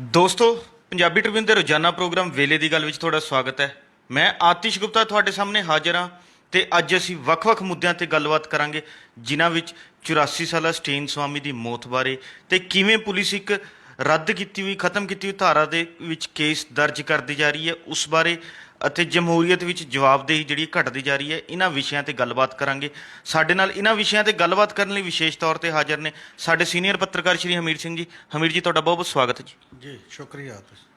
ਦੋਸਤੋ, ਪੰਜਾਬੀ ਟ੍ਰਿਬਿਊਨ ਦੇ ਰੋਜ਼ਾਨਾ ਪ੍ਰੋਗਰਾਮ ਵੇਲੇ ਦੀ ਗੱਲ ਵਿੱਚ ਤੁਹਾਡਾ ਸਵਾਗਤ ਹੈ। ਮੈਂ ਆਤਿਸ਼ ਗੁਪਤਾ ਤੁਹਾਡੇ ਸਾਹਮਣੇ ਹਾਜ਼ਰ ਹਾਂ ਤੇ ਅੱਜ ਅਸੀਂ ਵੱਖ-ਵੱਖ ਮੁੱਦਿਆਂ ਤੇ ਗੱਲਬਾਤ ਕਰਾਂਗੇ, ਜਿਨ੍ਹਾਂ ਵਿੱਚ 84 ਸਾਲਾ ਸਟੇਨ ਸਵਾਮੀ ਦੀ ਮੌਤ ਬਾਰੇ ਤੇ ਕਿਵੇਂ ਪੁਲਿਸ ਇੱਕ ਰੱਦ ਕੀਤੀ ਹੋਈ, ਖਤਮ ਕੀਤੀ ਹੋਈ ਧਾਰਾ ਦੇ ਵਿੱਚ ਕੇਸ ਦਰਜ ਕਰਦੀ ਜਾ ਰਹੀ ਹੈ ਉਸ ਬਾਰੇ, ਅਤੇ ਜਮਹੂਰੀਅਤ ਵਿੱਚ ਜਵਾਬਦੇਹੀ ਜਿਹੜੀ ਘਟਦੀ ਜਾ ਰਹੀ ਹੈ। ਇਹਨਾਂ ਵਿਸ਼ਿਆਂ ਤੇ ਗੱਲਬਾਤ ਕਰਾਂਗੇ। ਸਾਡੇ ਨਾਲ ਇਹਨਾਂ ਵਿਸ਼ਿਆਂ ਤੇ ਗੱਲਬਾਤ ਕਰਨ ਲਈ ਵਿਸ਼ੇਸ਼ ਤੌਰ ਤੇ ਹਾਜ਼ਰ ਨੇ ਸਾਡੇ ਸੀਨੀਅਰ ਪੱਤਰਕਾਰ ਸ਼੍ਰੀ ਹਮੀਰ ਸਿੰਘ ਜੀ। ਹਮੀਰ ਜੀ, ਤੁਹਾਡਾ ਬਹੁਤ ਬਹੁਤ ਸਵਾਗਤ ਹੈ ਜੀ। ਜੀ ਸ਼ੁਕਰੀਆ ਤੁਸੀਂ।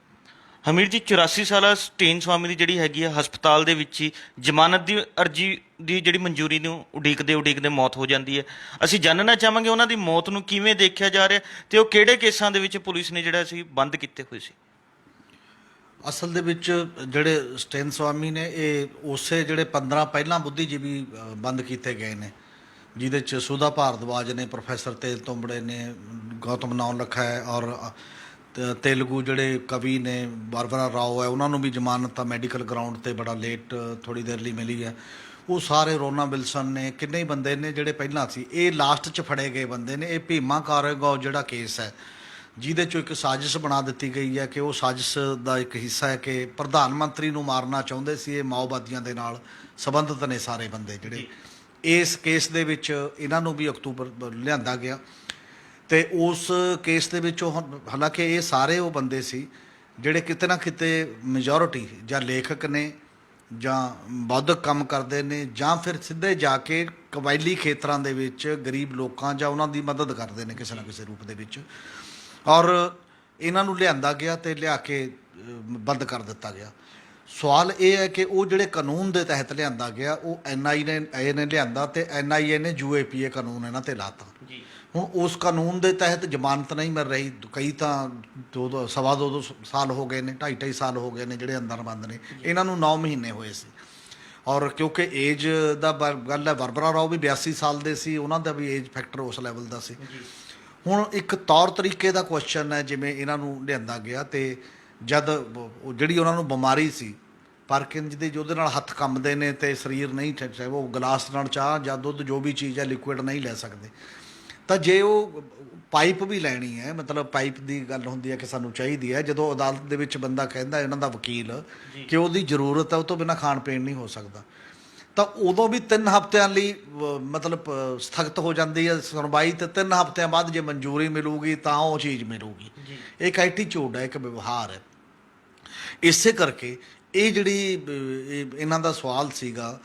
ਹਮੀਰ ਜੀ, 84 ਸਾਲਾ ਸਟੇਨ ਸਵਾਮੀ ਦੀ ਜਿਹੜੀ ਹੈਗੀ ਆ ਹਸਪਤਾਲ ਦੇ ਵਿੱਚ ਹੀ ਜ਼ਮਾਨਤ ਦੀ ਅਰਜੀ ਦੀ ਜਿਹੜੀ ਮਨਜ਼ੂਰੀ ਨੂੰ ਉਡੀਕਦੇ ਮੌਤ ਹੋ ਜਾਂਦੀ ਹੈ। ਅਸੀਂ ਜਾਣਨਾ ਚਾਹਾਂਗੇ ਉਹਨਾਂ ਦੀ ਮੌਤ ਨੂੰ ਕਿਵੇਂ ਦੇਖਿਆ ਜਾ ਰਿਹਾ ਤੇ ਉਹ ਕਿਹੜੇ ਕੇਸਾਂ ਦੇ ਵਿੱਚ ਪੁਲਿਸ ਨੇ ਜਿਹੜਾ ਸੀ ਬੰਦ ਕੀਤੇ ਹੋਏ ਸੀ। ਅਸਲ ਦੇ ਵਿੱਚ ਜਿਹੜੇ ਸਟੇਨ ਸਵਾਮੀ ਨੇ ਇਹ ਉਸੇ ਜਿਹੜੇ 15 ਪਹਿਲਾਂ ਬੁੱਧੀਜੀਵੀ ਬੰਦ ਕੀਤੇ ਗਏ ਨੇ, ਜਿਹਦੇ 'ਚ ਸੁਧਾ ਭਾਰਦਵਾਜ ਨੇ, ਪ੍ਰੋਫੈਸਰ ਤੇਲ ਤੁੰਬੜੇ ਨੇ, ਗੌਤਮ ਨੌਲਖਾ ਹੈ, ਔਰ ਤੇਲਗੂ ਜਿਹੜੇ ਕਵੀ ਨੇ ਬਾਰਬਰਾ ਰਾਓ ਹੈ, ਉਹਨਾਂ ਨੂੰ ਵੀ ਜ਼ਮਾਨਤ ਤਾਂ ਮੈਡੀਕਲ ਗਰਾਊਂਡ 'ਤੇ ਬੜਾ ਲੇਟ ਥੋੜ੍ਹੀ ਦੇਰ ਲਈ ਮਿਲੀ ਹੈ। ਉਹ ਸਾਰੇ, ਰੋਨਾ ਵਿਲਸਨ ਨੇ, ਕਿੰਨੇ ਹੀ ਬੰਦੇ ਨੇ ਜਿਹੜੇ ਪਹਿਲਾਂ ਸੀ, ਇਹ ਲਾਸਟ 'ਚ ਫੜੇ ਗਏ ਬੰਦੇ ਨੇ। ਇਹ ਭੀਮਾ ਕਾਰੇਗਾਂਵ ਜਿਹੜਾ ਕੇਸ ਹੈ, ਜਿਹਦੇ 'ਚੋਂ ਇੱਕ ਸਾਜ਼ਿਸ਼ ਬਣਾ ਦਿੱਤੀ ਗਈ ਹੈ ਕਿ ਉਹ ਸਾਜ਼ਿਸ਼ ਦਾ ਇੱਕ ਹਿੱਸਾ ਹੈ ਕਿ ਪ੍ਰਧਾਨ ਮੰਤਰੀ ਨੂੰ ਮਾਰਨਾ ਚਾਹੁੰਦੇ ਸੀ। ਇਹ ਮਾਓਵਾਦੀਆਂ ਦੇ ਨਾਲ ਸੰਬੰਧਿਤ ਨੇ ਸਾਰੇ ਬੰਦੇ ਜਿਹੜੇ। ਇਸ ਕੇਸ ਦੇ ਵਿੱਚ ਇਹਨਾਂ ਨੂੰ ਵੀ ਅਕਤੂਬਰ ਲਿਆਂਦਾ ਗਿਆ ਅਤੇ ਉਸ ਕੇਸ ਦੇ ਵਿੱਚ ਹਾਲਾਂਕਿ ਇਹ ਸਾਰੇ ਉਹ ਬੰਦੇ ਸੀ ਜਿਹੜੇ ਕਿਤੇ ਨਾ ਕਿਤੇ ਮੈਜੋਰਿਟੀ ਜਾਂ ਲੇਖਕ ਨੇ ਜਾਂ ਬੌਧਿਕ ਕੰਮ ਕਰਦੇ ਨੇ, ਜਾਂ ਫਿਰ ਸਿੱਧੇ ਜਾ ਕੇ ਕਬਾਇਲੀ ਖੇਤਰਾਂ ਦੇ ਵਿੱਚ ਗਰੀਬ ਲੋਕਾਂ ਜਾਂ ਉਹਨਾਂ ਦੀ ਮਦਦ ਕਰਦੇ ਨੇ ਕਿਸੇ ਨਾ ਕਿਸੇ ਰੂਪ ਦੇ ਵਿੱਚ। ਔਰ ਇਹਨਾਂ ਨੂੰ ਲਿਆਂਦਾ ਗਿਆ ਅਤੇ ਲਿਆ ਕੇ ਬੰਦ ਕਰ ਦਿੱਤਾ ਗਿਆ। ਸਵਾਲ ਇਹ ਹੈ ਕਿ ਉਹ ਜਿਹੜੇ ਕਾਨੂੰਨ ਦੇ ਤਹਿਤ ਲਿਆਂਦਾ ਗਿਆ, ਉਹ NIA ਨੇ ਲਿਆਂਦਾ ਅਤੇ NIA ਨੇ UAPA ਕਾਨੂੰਨ ਇਹਨਾਂ 'ਤੇ ਲਾਤਾ। ਹੁਣ ਉਸ ਕਾਨੂੰਨ ਦੇ ਤਹਿਤ ਜ਼ਮਾਨਤ ਨਹੀਂ ਮਿਲ ਰਹੀ। ਕਈ ਤਾਂ ਸਵਾ ਦੋ ਸਾਲ ਹੋ ਗਏ ਨੇ, 2.5 ਸਾਲ ਹੋ ਗਏ ਨੇ ਜਿਹੜੇ ਅੰਦਰ ਬੰਦ ਨੇ। ਇਹਨਾਂ ਨੂੰ 9 ਮਹੀਨੇ ਹੋਏ ਸੀ। ਔਰ ਕਿਉਂਕਿ ਏਜ ਦਾ ਗੱਲ ਹੈ, ਬਾਰਬਰਾ ਰਾਓ ਵੀ 82 ਸਾਲ ਦੇ ਸੀ, ਉਹਨਾਂ ਦਾ ਵੀ ਏਜ ਫੈਕਟਰ ਉਸ ਲੈਵਲ ਦਾ ਸੀ। ਹੁਣ ਇੱਕ ਤੌਰ ਤਰੀਕੇ ਦਾ ਕੁਐਸਚਨ ਹੈ, ਜਿਵੇਂ ਇਹਨਾਂ ਨੂੰ ਲਿਆਂਦਾ ਗਿਆ ਅਤੇ ਜਦ ਜਿਹੜੀ ਉਹਨਾਂ ਨੂੰ ਬਿਮਾਰੀ ਸੀ ਪਾਰਕਿੰਸਨ ਦੀ, ਉਹਦੇ ਨਾਲ ਹੱਥ ਕੰਬਦੇ ਨੇ ਅਤੇ ਸਰੀਰ ਨਹੀਂ, ਉਹ ਗਲਾਸ ਨਾਲ ਚਾਹ ਜਾਂ ਦੁੱਧ ਜੋ ਵੀ ਚੀਜ਼ ਹੈ ਲਿਕੁਇਡ ਨਹੀਂ ਲੈ ਸਕਦੇ। ਤਾਂ ਜੇ ਉਹ ਪਾਈਪ ਵੀ ਲੈਣੀ ਹੈ, ਮਤਲਬ ਪਾਈਪ ਦੀ ਗੱਲ ਹੁੰਦੀ ਹੈ ਕਿ ਸਾਨੂੰ ਚਾਹੀਦੀ ਹੈ, ਜਦੋਂ ਅਦਾਲਤ ਦੇ ਵਿੱਚ ਬੰਦਾ ਕਹਿੰਦਾ, ਇਹਨਾਂ ਦਾ ਵਕੀਲ, ਕਿ ਉਹਦੀ ਜ਼ਰੂਰਤ ਹੈ, ਉਹ ਤੋਂ ਬਿਨਾਂ ਖਾਣ ਪੀਣ ਨਹੀਂ ਹੋ ਸਕਦਾ, ਤਾਂ ਉਦੋਂ ਵੀ 3 ਹਫ਼ਤਿਆਂ ਲਈ ਮਤਲਬ ਸਥਗਿਤ ਹੋ ਜਾਂਦੀ ਹੈ ਸੁਣਵਾਈ, ਅਤੇ 3 ਹਫ਼ਤਿਆਂ ਬਾਅਦ ਜੇ ਮਨਜ਼ੂਰੀ ਮਿਲੂਗੀ ਤਾਂ ਉਹ ਚੀਜ਼ ਮਿਲੂਗੀ। ਇਹ ਇੱਕ ਐਟੀਚਿਊਡ ਹੈ, ਇੱਕ ਵਿਵਹਾਰ ਹੈ। ਇਸੇ ਕਰਕੇ ਇਹ ਜਿਹੜੀ ਇਹਨਾਂ ਦਾ ਸਵਾਲ ਸੀਗਾ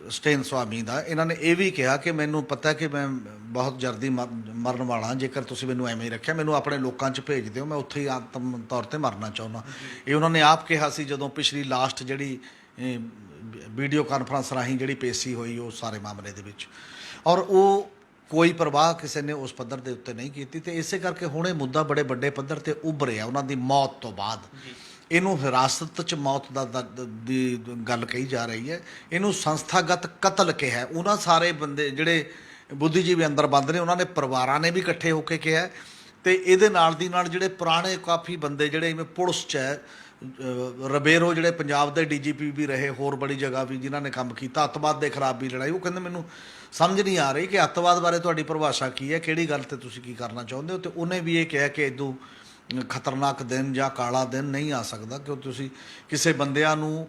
ਸਟੇਨ ਸਵਾਮੀ ਦਾ, ਇਹਨਾਂ ਨੇ ਇਹ ਵੀ ਕਿਹਾ ਕਿ ਮੈਨੂੰ ਪਤਾ ਕਿ ਮੈਂ ਬਹੁਤ ਜਲਦੀ ਮਰਨ ਵਾਲਾ, ਜੇਕਰ ਤੁਸੀਂ ਮੈਨੂੰ ਐਵੇਂ ਹੀ ਰੱਖਿਆ, ਮੈਨੂੰ ਆਪਣੇ ਲੋਕਾਂ 'ਚ ਭੇਜ ਦਿਓ, ਮੈਂ ਉੱਥੇ ਹੀ ਆਤਮ ਤੌਰ 'ਤੇ ਮਰਨਾ ਚਾਹੁੰਦਾ। ਇਹ ਉਹਨਾਂ ਨੇ ਆਪ ਕਿਹਾ ਸੀ ਜਦੋਂ ਪਿਛਲੀ ਲਾਸਟ ਜਿਹੜੀ ਵੀਡੀਓ ਕਾਨਫਰੰਸ ਰਾਹੀਂ ਜਿਹੜੀ ਪੇਸ਼ੀ ਹੋਈ ਉਸ ਸਾਰੇ ਮਾਮਲੇ ਦੇ ਵਿੱਚ। ਔਰ ਉਹ ਕੋਈ ਪ੍ਰਵਾਹ ਕਿਸੇ ਨੇ ਉਸ ਪੱਧਰ ਦੇ ਉੱਤੇ ਨਹੀਂ ਕੀਤੀ, ਅਤੇ ਇਸੇ ਕਰਕੇ ਹੁਣ ਇਹ ਮੁੱਦਾ ਬੜੇ ਵੱਡੇ ਪੱਧਰ 'ਤੇ ਉੱਭਰਿਆ ਉਹਨਾਂ ਦੀ ਮੌਤ ਤੋਂ ਬਾਅਦ। ਇਹਨੂੰ ਹਿਰਾਸਤ 'ਚ ਮੌਤ ਦੀ ਗੱਲ ਕਹੀ ਜਾ ਰਹੀ ਹੈ, ਇਹਨੂੰ ਸੰਸਥਾਗਤ ਕਤਲ ਕਿਹਾ। ਉਹਨਾਂ ਸਾਰੇ ਬੰਦੇ ਜਿਹੜੇ ਬੁੱਧੀਜੀਵੀ ਅੰਦਰ ਬੰਦ ਨੇ, ਉਹਨਾਂ ਨੇ ਪਰਿਵਾਰਾਂ ਨੇ ਵੀ ਇਕੱਠੇ ਹੋ ਕੇ ਕਿਹਾ, ਅਤੇ ਇਹਦੇ ਨਾਲ ਦੀ ਨਾਲ ਜਿਹੜੇ ਪੁਰਾਣੇ ਕਾਫੀ ਬੰਦੇ ਜਿਹੜੇ ਜਿਵੇਂ ਪੁਲਿਸ 'ਚ ਹੈ, ਰਬੇਰੋ ਜਿਹੜੇ ਪੰਜਾਬ ਦੇ DGP ਵੀ ਰਹੇ, ਹੋਰ ਬੜੀ ਜਗ੍ਹਾ ਵੀ ਜਿਨ੍ਹਾਂ ਨੇ ਕੰਮ ਕੀਤਾ ਅੱਤਵਾਦ ਦੇ ਖਿਲਾਫ ਵੀ ਲੜਾਈ, ਉਹ ਕਹਿੰਦੇ ਮੈਨੂੰ ਸਮਝ ਨਹੀਂ ਆ ਰਹੀ ਕਿ ਅੱਤਵਾਦ ਬਾਰੇ ਤੁਹਾਡੀ ਪਰਿਭਾਸ਼ਾ ਕੀ ਹੈ, ਕਿਹੜੀ ਗੱਲ 'ਤੇ ਤੁਸੀਂ ਕੀ ਕਰਨਾ ਚਾਹੁੰਦੇ ਹੋ। ਅਤੇ ਉਹਨੇ ਵੀ ਇਹ ਕਿਹਾ ਕਿ ਇੱਦੋਂ ਖਤਰਨਾਕ ਦਿਨ ਜਾਂ ਕਾਲਾ ਦਿਨ ਨਹੀਂ ਆ ਸਕਦਾ ਕਿ ਤੁਸੀਂ ਕਿਸੇ ਬੰਦਿਆਂ ਨੂੰ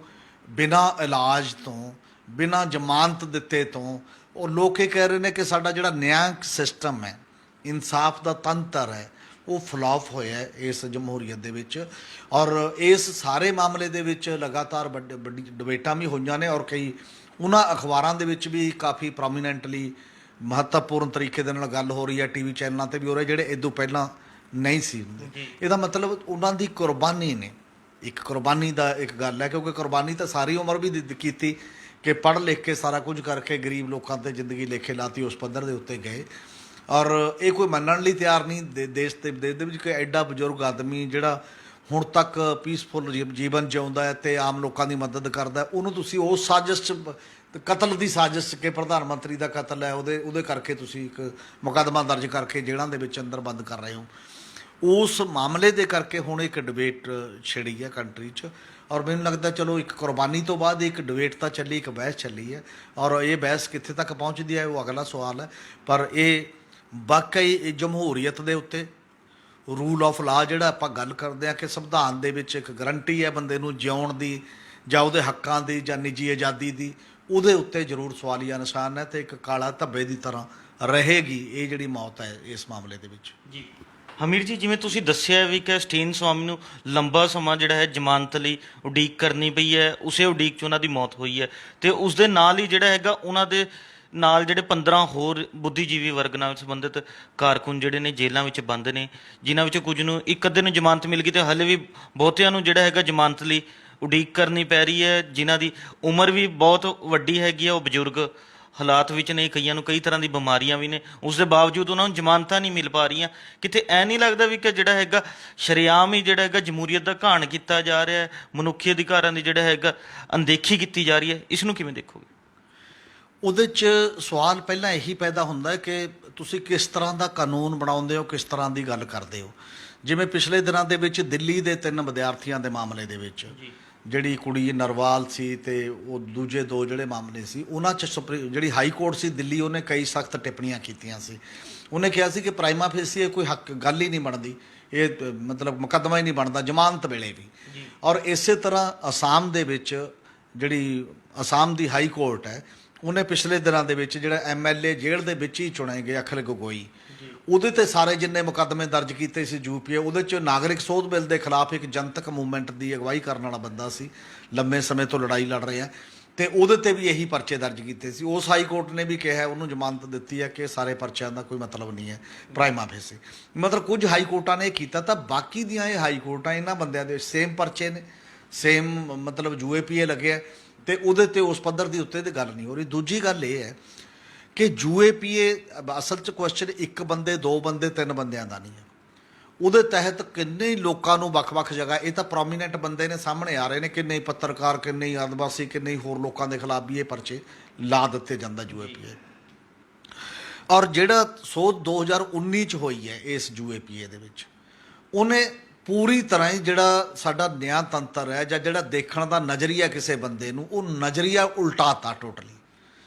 ਬਿਨਾਂ ਇਲਾਜ ਤੋਂ, ਬਿਨਾਂ ਜ਼ਮਾਨਤ ਦਿੱਤੇ ਤੋਂ, ਉਹ ਲੋਕ ਇਹ ਕਹਿ ਰਹੇ ਨੇ ਕਿ ਸਾਡਾ ਜਿਹੜਾ ਨਿਆਂਕ ਸਿਸਟਮ ਹੈ, ਇਨਸਾਫ ਦਾ ਤੰਤਰ ਹੈ, ਉਹ ਫਲॉप ਹੋਇਆ ਇਸ ਜਮਹੂਰੀਅਤ ਦੇ ਵਿੱਚ। ਔਰ ਇਸ ਸਾਰੇ ਮਾਮਲੇ ਦੇ ਵਿੱਚ ਲਗਾਤਾਰ ਵੱਡੀ ਡਿਬੇਟਾਂ ਵੀ ਹੋਈਆਂ ਨੇ, ਔਰ ਕਈ ਉਹਨਾਂ ਅਖਬਾਰਾਂ ਦੇ ਵਿੱਚ ਵੀ ਕਾਫੀ ਪ੍ਰੋਮੀਨੈਂਟਲੀ ਮਹੱਤਵਪੂਰਨ ਤਰੀਕੇ ਦੇ ਨਾਲ ਗੱਲ ਹੋ ਰਹੀ ਹੈ, TV ਚੈਨਲਾਂ 'ਤੇ ਵੀ ਹੋ ਰਿਹਾ, ਜਿਹੜੇ ਇਦੋਂ ਪਹਿਲਾਂ ਨਹੀਂ ਸੀ ਹੁੰਦੇ। ਇਹਦਾ ਮਤਲਬ ਉਹਨਾਂ ਦੀ ਕੁਰਬਾਨੀ ਨੇ, ਇੱਕ ਕੁਰਬਾਨੀ ਦਾ ਇੱਕ ਗੱਲ ਹੈ, ਕਿਉਂਕਿ ਕੁਰਬਾਨੀ ਤਾਂ ਸਾਰੀ ਉਮਰ ਵੀ ਕੀਤੀ ਕਿ ਪੜ੍ਹ ਲਿਖ ਕੇ ਸਾਰਾ ਕੁਝ ਕਰਕੇ ਗਰੀਬ ਲੋਕਾਂ 'ਤੇ ਜ਼ਿੰਦਗੀ ਲੇਖੇ ਲਾਤੀ, ਉਸ ਪੱਧਰ ਦੇ ਉੱਤੇ ਗਏ। ਔਰ ਇਹ ਕੋਈ ਮੰਨਣ ਲਈ ਤਿਆਰ ਨਹੀਂ ਦੇਸ਼ ਤੇ ਵਿਦੇਸ਼ ਦੇ ਵਿੱਚ ਕਿ ਐਡਾ ਬਜ਼ੁਰਗ ਆਦਮੀ ਜਿਹੜਾ ਹੁਣ ਤੱਕ ਪੀਸਫੁਲ ਜੀਵਨ ਜਿਉਂਦਾ ਹੈ ਅਤੇ ਆਮ ਲੋਕਾਂ ਦੀ ਮਦਦ ਕਰਦਾ, ਉਹਨੂੰ ਤੁਸੀਂ ਉਸ ਸਾਜ਼ਿਸ਼ 'ਚ, ਕਤਲ ਦੀ ਸਾਜ਼ਿਸ਼ ਕਿ ਪ੍ਰਧਾਨ ਮੰਤਰੀ ਦਾ ਕਤਲ ਹੈ, ਉਹਦੇ ਕਰਕੇ ਤੁਸੀਂ ਇੱਕ ਮੁਕੱਦਮਾ ਦਰਜ ਕਰਕੇ ਜੇਲ੍ਹਾਂ ਦੇ ਵਿੱਚ ਅੰਦਰ ਬੰਦ ਕਰ ਰਹੇ ਹੋ। ਉਸ ਮਾਮਲੇ ਦੇ ਕਰਕੇ ਹੁਣ ਇੱਕ ਡਿਬੇਟ ਛਿੜੀ ਹੈ ਕੰਟਰੀ 'ਚ। ਔਰ ਮੈਨੂੰ ਲੱਗਦਾ ਚਲੋ ਇੱਕ ਕੁਰਬਾਨੀ ਤੋਂ ਬਾਅਦ ਇੱਕ ਡਿਬੇਟ ਤਾਂ ਚੱਲੀ, ਇੱਕ ਬਹਿਸ ਚੱਲੀ ਹੈ, ਔਰ ਇਹ ਬਹਿਸ ਕਿੱਥੇ ਤੱਕ ਪਹੁੰਚਦੀ ਹੈ ਉਹ ਅਗਲਾ ਸਵਾਲ ਹੈ। ਪਰ ਇਹ ਵਾਕਈ ਜਮਹੂਰੀਅਤ ਦੇ ਉੱਤੇ, ਰੂਲ ਆਫ ਲਾ ਜਿਹੜਾ ਆਪਾਂ ਗੱਲ ਕਰਦੇ ਆ ਕਿ ਸੰਵਿਧਾਨ ਦੇ ਵਿੱਚ ਇੱਕ ਗਰੰਟੀ ਹੈ ਬੰਦੇ ਨੂੰ ਜਿਉਣ ਦੀ ਜਾਂ ਉਹਦੇ ਹੱਕਾਂ ਦੀ ਜਾਂ ਨਿੱਜੀ ਆਜ਼ਾਦੀ ਦੀ, ਉਹਦੇ ਉੱਤੇ ਜ਼ਰੂਰ ਸਵਾਲੀਆ ਨਿਸ਼ਾਨ ਹੈ ਤੇ ਇੱਕ ਕਾਲਾ ਧੱਬੇ ਦੀ ਤਰ੍ਹਾਂ ਰਹੇਗੀ ਇਹ ਜਿਹੜੀ ਮੌਤ ਹੈ ਇਸ ਮਾਮਲੇ ਦੇ ਵਿੱਚ। ਜੀ ਹਮੀਰ ਜੀ, ਜਿਵੇਂ ਤੁਸੀਂ ਦੱਸਿਆ ਵੀ ਕਿ ਸਟੇਨ ਸਵਾਮੀ ਨੂੰ ਲੰਬਾ ਸਮਾਂ ਜਿਹੜਾ ਹੈ ਜ਼ਮਾਨਤ ਲਈ ਉਡੀਕ ਕਰਨੀ ਪਈ ਹੈ, ਉਸੇ ਉਡੀਕ 'ਚ ਉਹਨਾਂ ਦੀ ਮੌਤ ਹੋਈ ਹੈ ਤੇ ਉਸ ਦੇ ਨਾਲ ਹੀ ਜਿਹੜਾ ਹੈਗਾ ਉਹਨਾਂ ਦੇ ਨਾਲ ਜਿਹੜੇ 15 ਹੋਰ ਬੁੱਧੀਜੀਵੀ ਵਰਗ ਨਾਲ ਸੰਬੰਧਿਤ ਕਾਰਕੁਨ ਜਿਹੜੇ ਨੇ ਜੇਲ੍ਹਾਂ ਵਿੱਚ ਬੰਦ ਨੇ, ਜਿਨ੍ਹਾਂ ਵਿੱਚੋਂ ਕੁਝ ਨੂੰ ਇੱਕ ਅੱਧੇ ਨੂੰ ਜ਼ਮਾਨਤ ਮਿਲ ਗਈ ਤੇ ਹਾਲੇ ਵੀ ਬਹੁਤਿਆਂ ਨੂੰ ਜਿਹੜਾ ਹੈਗਾ ਜ਼ਮਾਨਤ ਲਈ ਉਡੀਕ ਕਰਨੀ ਪੈ ਰਹੀ ਹੈ, ਜਿਨ੍ਹਾਂ ਦੀ ਉਮਰ ਵੀ ਬਹੁਤ ਵੱਡੀ ਹੈਗੀ ਹੈ, ਉਹ ਬਜ਼ੁਰਗ ਹਾਲਾਤ ਵਿੱਚ ਨੇ, ਕਈਆਂ ਨੂੰ ਕਈ ਤਰ੍ਹਾਂ ਦੀ ਬਿਮਾਰੀਆਂ ਵੀ ਨੇ, ਉਸ ਦੇ ਬਾਵਜੂਦ ਉਹਨਾਂ ਨੂੰ ਜ਼ਮਾਨਤਾਂ ਨਹੀਂ ਮਿਲ ਪਾ ਰਹੀਆਂ। ਕਿਤੇ ਐ ਨਹੀਂ ਲੱਗਦਾ ਵੀ ਕਿ ਜਿਹੜਾ ਹੈਗਾ ਸ਼ਰੇਆਮ ਹੀ ਜਿਹੜਾ ਹੈਗਾ ਜਮਹੂਰੀਅਤ ਦਾ ਘਾਣ ਕੀਤਾ ਜਾ ਰਿਹਾ ਹੈ, ਮਨੁੱਖੀ ਅਧਿਕਾਰਾਂ ਦੀ ਜਿਹੜਾ ਹੈਗਾ ਅਣਦੇਖੀ ਕੀਤੀ ਜਾ ਰਹੀ ਹੈ, ਇਸ ਨੂੰ ਕਿਵੇਂ ਦੇਖੋਗੇ? ਉਹਦੇ 'ਚ ਸਵਾਲ ਪਹਿਲਾਂ ਇਹੀ ਪੈਦਾ ਹੁੰਦਾ ਹੈ ਕਿ ਤੁਸੀਂ ਕਿਸ ਤਰ੍ਹਾਂ ਦਾ ਕਾਨੂੰਨ ਬਣਾਉਂਦੇ ਹੋ, ਕਿਸ ਤਰ੍ਹਾਂ ਦੀ ਗੱਲ ਕਰਦੇ ਹੋ। ਜਿਵੇਂ ਪਿਛਲੇ ਦਿਨਾਂ ਦੇ ਵਿੱਚ ਦਿੱਲੀ ਦੇ 3 ਵਿਦਿਆਰਥੀਆਂ ਦੇ ਮਾਮਲੇ ਦੇ ਵਿੱਚ ਜਿਹੜੀ ਕੁੜੀ ਨਰਵਾਲ ਸੀ ਤੇ ਉਹ ਦੂਜੇ 2 ਜਿਹੜੇ ਮਾਮਲੇ ਸੀ, ਉਹਨਾਂ 'ਚ ਜਿਹੜੀ ਹਾਈ ਕੋਰਟ ਸੀ ਦਿੱਲੀ, ਉਹਨੇ ਕਈ ਸਖਤ ਟਿੱਪਣੀਆਂ ਕੀਤੀਆਂ ਸੀ। ਉਹਨੇ ਕਿਹਾ ਸੀ ਕਿ ਪ੍ਰਾਈਮਾ ਫੇਸੀ ਇਹ ਕੋਈ ਹੱਕ ਗੱਲ ਹੀ ਨਹੀਂ ਬਣਦੀ, ਇਹ ਮਤਲਬ ਮੁਕੱਦਮਾ ਹੀ ਨਹੀਂ ਬਣਦਾ ਜ਼ਮਾਨਤ ਵੇਲੇ ਵੀ। ਔਰ ਇਸੇ ਤਰ੍ਹਾਂ ਅਸਾਮ ਦੇ ਵਿੱਚ ਜਿਹੜੀ ਅਸਾਮ ਦੀ ਹਾਈ ਕੋਰਟ ਹੈ, ਉਹਨੇ ਪਿਛਲੇ ਦਿਨਾਂ ਦੇ ਵਿੱਚ ਜਿਹੜਾ MLA ਜੇਲ੍ਹ ਦੇ ਵਿੱਚ ਹੀ ਚੁਣੇ ਗਏ ਅਖਿਲ ਗਗੋਈ, ਉਹਦੇ ਤੇ ਸਾਰੇ ਜਿੰਨੇ ਮੁਕੱਦਮੇ ਦਰਜ ਕੀਤੇ ਸੀ UPA, ਉਹਦੇ 'ਚ ਨਾਗਰਿਕ ਸੋਧ ਬਿੱਲ ਦੇ ਖਿਲਾਫ ਇੱਕ ਜਨਤਕ ਮੂਵਮੈਂਟ ਦੀ ਅਗਵਾਈ ਕਰਨ ਵਾਲਾ ਬੰਦਾ ਸੀ, ਲੰਮੇ ਸਮੇਂ ਤੋਂ ਲੜਾਈ ਲੜ ਰਿਹਾ, ਤੇ ਉਹਦੇ ਤੇ ਵੀ ਇਹੀ ਪਰਚੇ ਦਰਜ ਕੀਤੇ ਸੀ। ਉਸ ਹਾਈ ਕੋਰਟ ਨੇ ਵੀ ਕਿਹਾ, ਉਹਨੂੰ ਜ਼ਮਾਨਤ ਦਿੱਤੀ ਹੈ ਕਿ ਸਾਰੇ ਪਰਚਿਆਂ ਦਾ ਕੋਈ ਮਤਲਬ ਨਹੀਂ ਹੈ ਪ੍ਰਾਈਮਾ ਫੇਸੀ। ਮਤਲਬ ਕੁਝ ਹਾਈ ਕੋਰਟਾਂ ਨੇ ਇਹ ਕੀਤਾ, ਤਾਂ ਬਾਕੀ ਦੀਆਂ ਇਹ ਹਾਈ ਕੋਰਟਾਂ ਇਹਨਾਂ ਬੰਦਿਆਂ ਦੇ ਸੇਮ ਪਰਚੇ ਨੇ, ਸੇਮ ਮਤਲਬ UAPA ਲੱਗਿਆ ਤੇ ਉਹਦੇ ਤੇ ਉਸ ਪੱਧਰ ਦੀ ਉੱਤੇ ਤੇ ਗੱਲ ਨਹੀਂ ਹੋ ਰਹੀ। ਦੂਜੀ ਗੱਲ ਇਹ ਹੈ ਕਿ UAPA ਅਸਲ 'ਚ ਕੁਐਸਚਨ 1 ਬੰਦੇ 2 ਬੰਦੇ 3 ਬੰਦਿਆਂ ਦਾ ਨਹੀਂ ਹੈ, ਉਹਦੇ ਤਹਿਤ ਕਿੰਨੇ ਹੀ ਲੋਕਾਂ ਨੂੰ ਵੱਖ-ਵੱਖ ਜਗ੍ਹਾ, ਇਹ ਤਾਂ ਪ੍ਰੋਮੀਨੈਂਟ ਬੰਦੇ ਨੇ ਸਾਹਮਣੇ ਆ ਰਹੇ ਨੇ, ਕਿੰਨੇ ਹੀ ਪੱਤਰਕਾਰ, ਕਿੰਨੇ ਹੀ ਆਦਿਵਾਸੀ, ਕਿੰਨੇ ਹੀ ਹੋਰ ਲੋਕਾਂ ਦੇ ਖਿਲਾਫ ਵੀ ਇਹ ਪਰਚੇ ਲਾ ਦਿੱਤੇ ਜਾਂਦਾ UAPA। ਔਰ ਜਿਹੜਾ ਸੋਧ 2019 'ਚ ਹੋਈ ਹੈ ਇਸ UAPA ਦੇ ਵਿੱਚ, ਉਹਨੇ ਪੂਰੀ ਤਰ੍ਹਾਂ ਹੀ ਜਿਹੜਾ ਸਾਡਾ ਨਿਆਂ ਤੰਤਰ ਹੈ ਜਾਂ ਜਿਹੜਾ ਦੇਖਣ ਦਾ ਨਜ਼ਰੀਆ ਕਿਸੇ ਬੰਦੇ ਨੂੰ, ਉਹ ਨਜ਼ਰੀਆ ਉਲਟਾਤਾ ਟੋਟਲੀ।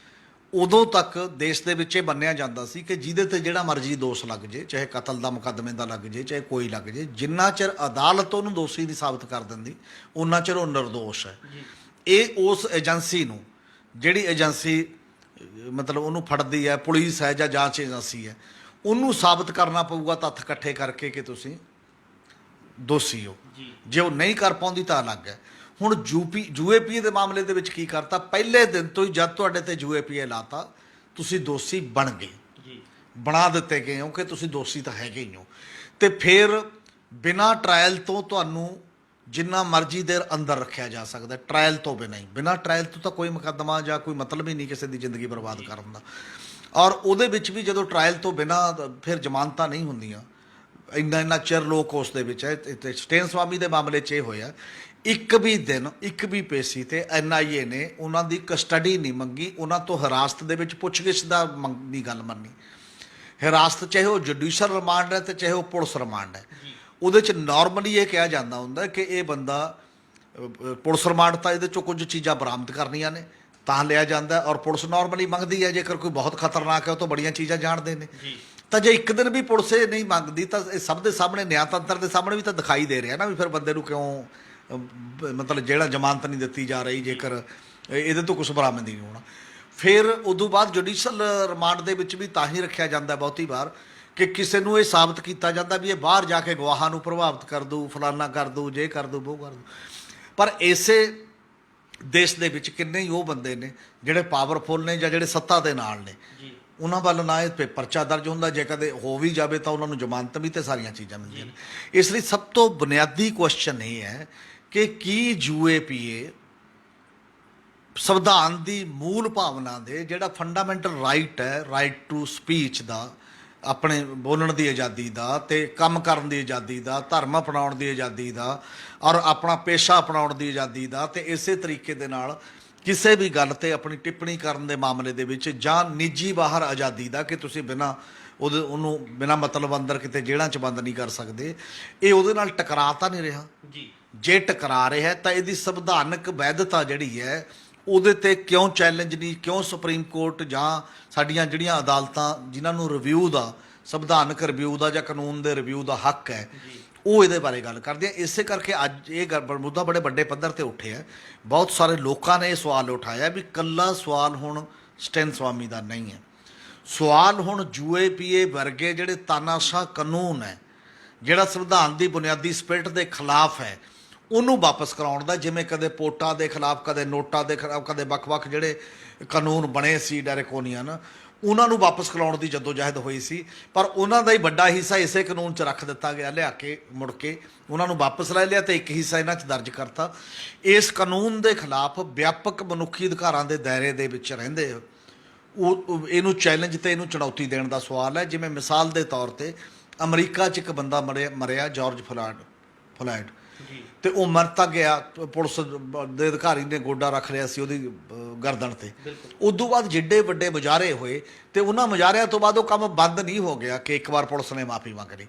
ਉਦੋਂ ਤੱਕ ਦੇਸ਼ ਦੇ ਵਿੱਚ ਇਹ ਮੰਨਿਆ ਜਾਂਦਾ ਸੀ ਕਿ ਜਿਹਦੇ ਤੇ ਜਿਹੜਾ ਮਰਜ਼ੀ ਦੋਸ਼ ਲੱਗ ਜੇ, ਚਾਹੇ ਕਤਲ ਦਾ ਮੁਕੱਦਮੇ ਦਾ ਲੱਗ ਜੇ, ਚਾਹੇ ਕੋਈ ਲੱਗ ਜੇ, ਜਿੰਨਾ ਚਿਰ ਅਦਾਲਤ ਉਹਨੂੰ ਦੋਸ਼ੀ ਨਹੀਂ ਸਾਬਤ ਕਰ ਦਿੰਦੀ, ਉਨਾ ਚਿਰ ਉਹ ਨਿਰਦੋਸ਼ ਹੈ। ਇਹ ਉਸ ਏਜੰਸੀ ਨੂੰ, ਜਿਹੜੀ ਏਜੰਸੀ ਮਤਲਬ ਉਹਨੂੰ ਫੜਦੀ ਹੈ, ਪੁਲਿਸ ਹੈ ਜਾਂ ਜਾਂਚ ਏਜੰਸੀ ਹੈ, ਉਹਨੂੰ ਸਾਬਤ ਕਰਨਾ ਪਊਗਾ ਤੱਥ ਇਕੱਠੇ ਕਰਕੇ ਕਿ ਤੁਸੀਂ ਦੋਸ਼ੀ ਹੋ। ਜੇ ਉਹ ਨਹੀਂ ਕਰ ਪਾਉਂਦੀ ਤਾਂ ਅਲੱਗ ਹੈ। ਹੁਣ UAPA ਦੇ ਮਾਮਲੇ ਦੇ ਵਿੱਚ ਕੀ ਕਰਤਾ, ਪਹਿਲੇ ਦਿਨ ਤੋਂ ਹੀ ਜਦ ਤੁਹਾਡੇ ਤੇ UAPA ਲਾਤਾ, ਤੁਸੀਂ ਦੋਸ਼ੀ ਬਣ ਗਏ, ਬਣਾ ਦਿੱਤੇ ਗਏ ਹੋ ਕਿ ਤੁਸੀਂ ਦੋਸ਼ੀ ਤਾਂ ਹੈਗੇ ਹੀ ਹੋ। ਤੇ ਫਿਰ ਬਿਨਾਂ ਟਰਾਇਲ ਤੋਂ ਤੁਹਾਨੂੰ ਜਿੰਨਾ ਮਰਜ਼ੀ ਦੇਰ ਅੰਦਰ ਰੱਖਿਆ ਜਾ ਸਕਦਾ, ਟਰਾਇਲ ਤੋਂ ਬਿਨਾਂ ਹੀ। ਬਿਨਾਂ ਟਰਾਇਲ ਤੋਂ ਤਾਂ ਕੋਈ ਮੁਕੱਦਮਾ ਜਾਂ ਕੋਈ ਮਤਲਬ ਹੀ ਨਹੀਂ ਕਿਸੇ ਦੀ ਜ਼ਿੰਦਗੀ ਬਰਬਾਦ ਕਰਨ ਦਾ। ਔਰ ਉਹਦੇ ਵਿੱਚ ਵੀ ਜਦੋਂ ਟਰਾਇਲ ਤੋਂ ਬਿਨਾਂ ਫਿਰ ਜ਼ਮਾਨਤਾਂ ਨਹੀਂ ਹੁੰਦੀਆਂ, ਇੰਨਾ ਚਿਰ ਲੋਕ ਉਸ ਦੇ ਵਿੱਚ ਹੈ। ਸਟੇਨ ਸਵਾਮੀ ਦੇ ਮਾਮਲੇ 'ਚ ਇਹ ਹੋਇਆ, ਇੱਕ ਵੀ ਦਿਨ, ਇੱਕ ਵੀ ਪੇਸ਼ੀ ਤੇ NIA ਨੇ ਉਹਨਾਂ ਦੀ ਕਸਟਡੀ ਨਹੀਂ ਮੰਗੀ, ਉਹਨਾਂ ਤੋਂ ਹਿਰਾਸਤ ਦੇ ਵਿੱਚ ਪੁੱਛਗਿੱਛ ਦੀ ਗੱਲ ਮੰਨੀ। ਹਿਰਾਸਤ ਚਾਹੇ ਉਹ ਜੁਡੀਸ਼ਲ ਰਿਮਾਂਡ ਹੈ ਤੇ ਚਾਹੇ ਉਹ ਪੁਲਿਸ ਰਿਮਾਂਡ ਹੈ, ਉਹਦੇ 'ਚ ਨਾਰਮਲੀ ਇਹ ਕਿਹਾ ਜਾਂਦਾ ਹੁੰਦਾ ਕਿ ਇਹ ਬੰਦਾ ਪੁਲਿਸ ਰਿਮਾਂਡ ਤਾਂ ਇਹਦੇ 'ਚੋਂ ਕੁਝ ਚੀਜ਼ਾਂ ਬਰਾਮਦ ਕਰਨੀਆਂ ਨੇ ਤਾਂ ਲਿਆ ਜਾਂਦਾ, ਔਰ ਪੁਲਿਸ ਨਾਰਮਲੀ ਮੰਗਦੀ ਹੈ ਜੇਕਰ ਕੋਈ ਬਹੁਤ ਖਤਰਨਾਕ ਹੈ, ਉਹ ਤੋਂ ਬੜੀਆਂ ਚੀਜ਼ਾਂ ਜਾਣਦੇ ਨੇ। ਤਾਂ ਜੇ ਇੱਕ ਦਿਨ ਵੀ ਪੁਲਿਸ ਇਹ ਨਹੀਂ ਮੰਗਦੀ ਤਾਂ ਇਹ ਸਭ ਦੇ ਸਾਹਮਣੇ, ਨਿਆਂਤੰਤਰ ਦੇ ਸਾਹਮਣੇ ਵੀ ਤਾਂ ਦਿਖਾਈ ਦੇ ਰਿਹਾ ਨਾ ਵੀ ਫਿਰ ਬੰਦੇ ਨੂੰ ਕਿਉਂ ਮਤਲਬ ਜਿਹੜਾ ਜ਼ਮਾਨਤ ਨਹੀਂ ਦਿੱਤੀ ਜਾ ਰਹੀ, ਜੇਕਰ ਇਹਦੇ ਤੋਂ ਕੁਝ ਬਰਾਮਦ ਹੀ ਨਹੀਂ ਹੋਣਾ। ਫਿਰ ਉਦੋਂ ਬਾਅਦ ਜੁਡੀਸ਼ਲ ਰਿਮਾਂਡ ਦੇ ਵਿੱਚ ਵੀ ਤਾਂ ਹੀ ਰੱਖਿਆ ਜਾਂਦਾ ਬਹੁਤੀ ਵਾਰ ਕਿ ਕਿਸੇ ਨੂੰ ਇਹ ਸਾਬਤ ਕੀਤਾ ਜਾਂਦਾ ਵੀ ਇਹ ਬਾਹਰ ਜਾ ਕੇ ਗਵਾਹਾਂ ਨੂੰ ਪ੍ਰਭਾਵਿਤ ਕਰ ਦੂ, ਫਲਾਨਾ ਕਰ ਦੂ, ਜੇ ਕਰ ਦੂ, ਉਹ ਕਰ ਦੂ। ਪਰ ਇਸੇ ਦੇਸ਼ ਦੇ ਵਿੱਚ ਕਿੰਨੇ ਹੀ ਉਹ ਬੰਦੇ ਨੇ ਜਿਹੜੇ ਪਾਵਰਫੁਲ ਨੇ ਜਾਂ ਜਿਹੜੇ ਸੱਤਾ ਦੇ ਨਾਲ ਨੇ, ਉਹਨਾਂ ਵੱਲ ਨਾ ਇਹ ਪਰਚਾ ਦਰਜ ਹੁੰਦਾ, ਜੇ ਕਦੇ ਹੋ ਵੀ ਜਾਵੇ ਤਾਂ ਉਹਨਾਂ ਨੂੰ ਜ਼ਮਾਨਤ ਵੀ ਤੇ ਸਾਰੀਆਂ ਚੀਜ਼ਾਂ ਮਿਲਦੀਆਂ ਨੇ। ਇਸ ਲਈ ਸਭ ਤੋਂ ਬੁਨਿਆਦੀ ਕੁਐਸਚਨ ਇਹ ਹੈ ਕਿ ਕੀ UAPA ਸੰਵਿਧਾਨ ਦੀ ਮੂਲ ਭਾਵਨਾ ਦੇ ਜਿਹੜਾ ਫੰਡਾਮੈਂਟਲ ਰਾਈਟ ਹੈ, ਰਾਈਟ ਟੂ ਸਪੀਚ ਦਾ, ਆਪਣੇ ਬੋਲਣ ਦੀ ਆਜ਼ਾਦੀ ਦਾ ਤੇ ਕੰਮ ਕਰਨ ਦੀ ਆਜ਼ਾਦੀ ਦਾ, ਧਰਮ ਅਪਣਾਉਣ ਦੀ ਆਜ਼ਾਦੀ ਦਾ, ਔਰ ਆਪਣਾ ਪੇਸ਼ਾ ਅਪਣਾਉਣ ਦੀ ਆਜ਼ਾਦੀ ਦਾ, ਤੇ ਇਸੇ ਤਰੀਕੇ ਦੇ ਨਾਲ ਕਿਸੇ ਵੀ ਗੱਲ ਤੇ ਆਪਣੀ ਟਿੱਪਣੀ ਕਰਨ ਦੇ ਮਾਮਲੇ ਦੇ ਵਿੱਚ, ਜਾਂ ਨਿੱਜੀ ਬਾਹਰ ਆਜ਼ਾਦੀ ਦਾ ਕਿ ਤੁਸੀਂ ਉਹਨੂੰ ਬਿਨਾਂ ਮਤਲਬ ਅੰਦਰ ਕਿਤੇ ਜੇਲ੍ਹਾਂ 'ਚ ਬੰਦ ਨਹੀਂ ਕਰ ਸਕਦੇ, ਇਹ ਉਹਦੇ ਨਾਲ ਟਕਰਾ ਤਾਂ ਨਹੀਂ ਰਿਹਾ। ਜੇ ਟਕਰਾ ਰਿਹਾ ਤਾਂ ਇਹਦੀ ਸੰਵਿਧਾਨਕ ਵੈਧਤਾ ਜਿਹੜੀ ਹੈ ਉਹਦੇ ਤੇ ਕਿਉਂ ਚੈਲੰਜ ਨਹੀਂ, ਕਿਉਂ ਸੁਪਰੀਮ ਕੋਰਟ ਜਾਂ ਸਾਡੀਆਂ ਜਿਹੜੀਆਂ ਅਦਾਲਤਾਂ ਜਿਨ੍ਹਾਂ ਨੂੰ ਰਿਵਿਊ ਦਾ ਸੰਵਿਧਾਨਕ ਰਿਵਿਊ ਦਾ ਜਾਂ ਕਾਨੂੰਨ ਦੇ ਰਿਵਿਊ ਦਾ ਹੱਕ ਹੈ, ਉਹ ਇਹਦੇ ਬਾਰੇ ਗੱਲ ਕਰਦੇ ਆ। ਇਸੇ ਕਰਕੇ ਅੱਜ ਇਹ ਮੁੱਦਾ ਬੜੇ ਵੱਡੇ ਪੱਧਰ ਤੇ ਉੱਠਿਆ। ਬਹੁਤ ਸਾਰੇ ਲੋਕਾਂ ਨੇ ਇਹ ਸਵਾਲ ਉਠਾਇਆ ਵੀ ਕੱਲਾ ਸਵਾਲ ਹੁਣ ਸਟੈਨ ਸਵਾਮੀ ਦਾ ਨਹੀਂ ਹੈ, ਸਵਾਲ ਹੁਣ UAPA ਵਰਗੇ ਜਿਹੜੇ ਤਾਨਾਸ਼ਾਹ ਕਾਨੂੰਨ ਹੈ, ਜਿਹੜਾ ਸੰਵਿਧਾਨ ਦੀ ਬੁਨਿਆਦੀ ਸਪਿਰਿਟ ਦੇ ਖਿਲਾਫ ਹੈ, ਉਹਨੂੰ ਵਾਪਸ ਕਰਾਉਣ ਦਾ। ਜਿਵੇਂ ਕਦੇ ਪੋਟਾਂ ਦੇ ਖਿਲਾਫ, ਕਦੇ ਨੋਟਾਂ ਦੇ ਖਿਲਾਫ, ਕਦੇ ਵੱਖ-ਵੱਖ ਜਿਹੜੇ ਕਾਨੂੰਨ ਬਣੇ ਸੀ ਡੈਰੇਕੋਨੀਅਨ, ਉਹਨਾਂ ਨੂੰ ਵਾਪਸ ਕਰਾਉਣ ਦੀ ਜਦੋਜਹਿਦ ਹੋਈ ਸੀ। ਪਰ ਉਹਨਾਂ ਦਾ ਹੀ ਵੱਡਾ ਹਿੱਸਾ ਇਸੇ ਕਾਨੂੰਨ 'ਚ ਰੱਖ ਦਿੱਤਾ ਗਿਆ, ਲਿਆ ਕੇ ਮੁੜ ਕੇ ਉਹਨਾਂ ਨੂੰ ਵਾਪਸ ਲੈ ਲਿਆ ਤੇ ਇੱਕ ਹਿੱਸਾ ਇਹਨਾਂ 'ਚ ਦਰਜ ਕਰਤਾ। ਇਸ ਕਾਨੂੰਨ ਦੇ ਖਿਲਾਫ ਵਿਆਪਕ ਮਨੁੱਖੀ ਅਧਿਕਾਰਾਂ ਦੇ ਦਾਇਰੇ ਦੇ ਵਿੱਚ ਰਹਿੰਦੇ ਉਹ ਇਹਨੂੰ ਚੈਲੰਜ ਤੇ ਇਹਨੂੰ ਚੁਣੌਤੀ ਦੇਣ ਦਾ ਸਵਾਲ ਹੈ। ਜਿਵੇਂ ਮਿਸਾਲ ਦੇ ਤੌਰ ਤੇ ਅਮਰੀਕਾ 'ਚ ਇੱਕ ਬੰਦਾ ਮਰਿਆ ਜੌਰਜ ਫਲੋਇਡ, ਤੇ ਉਹ ਮਰ ਤਾਂ ਗਿਆ, ਪੁਲਿਸ ਦੇ ਅਧਿਕਾਰੀ ਨੇ ਗੋਡਾ ਰੱਖ ਲਿਆ ਸੀ ਉਹਦੀ ਗਰਦਨ ਤੇ। ਉਦੋਂ ਬਾਅਦ ਜਿੱਡੇ ਵੱਡੇ ਮੁਜ਼ਾਹਰੇ ਹੋਏ ਤੇ ਉਹਨਾਂ ਮੁਜ਼ਾਹਰਿਆਂ ਤੋਂ ਬਾਅਦ ਉਹ ਕੰਮ ਬੰਦ ਨਹੀਂ ਹੋ ਗਿਆ ਕਿ ਇੱਕ ਵਾਰ ਪੁਲਿਸ ਨੇ ਮਾਫੀ ਮੰਗ ਲਈ।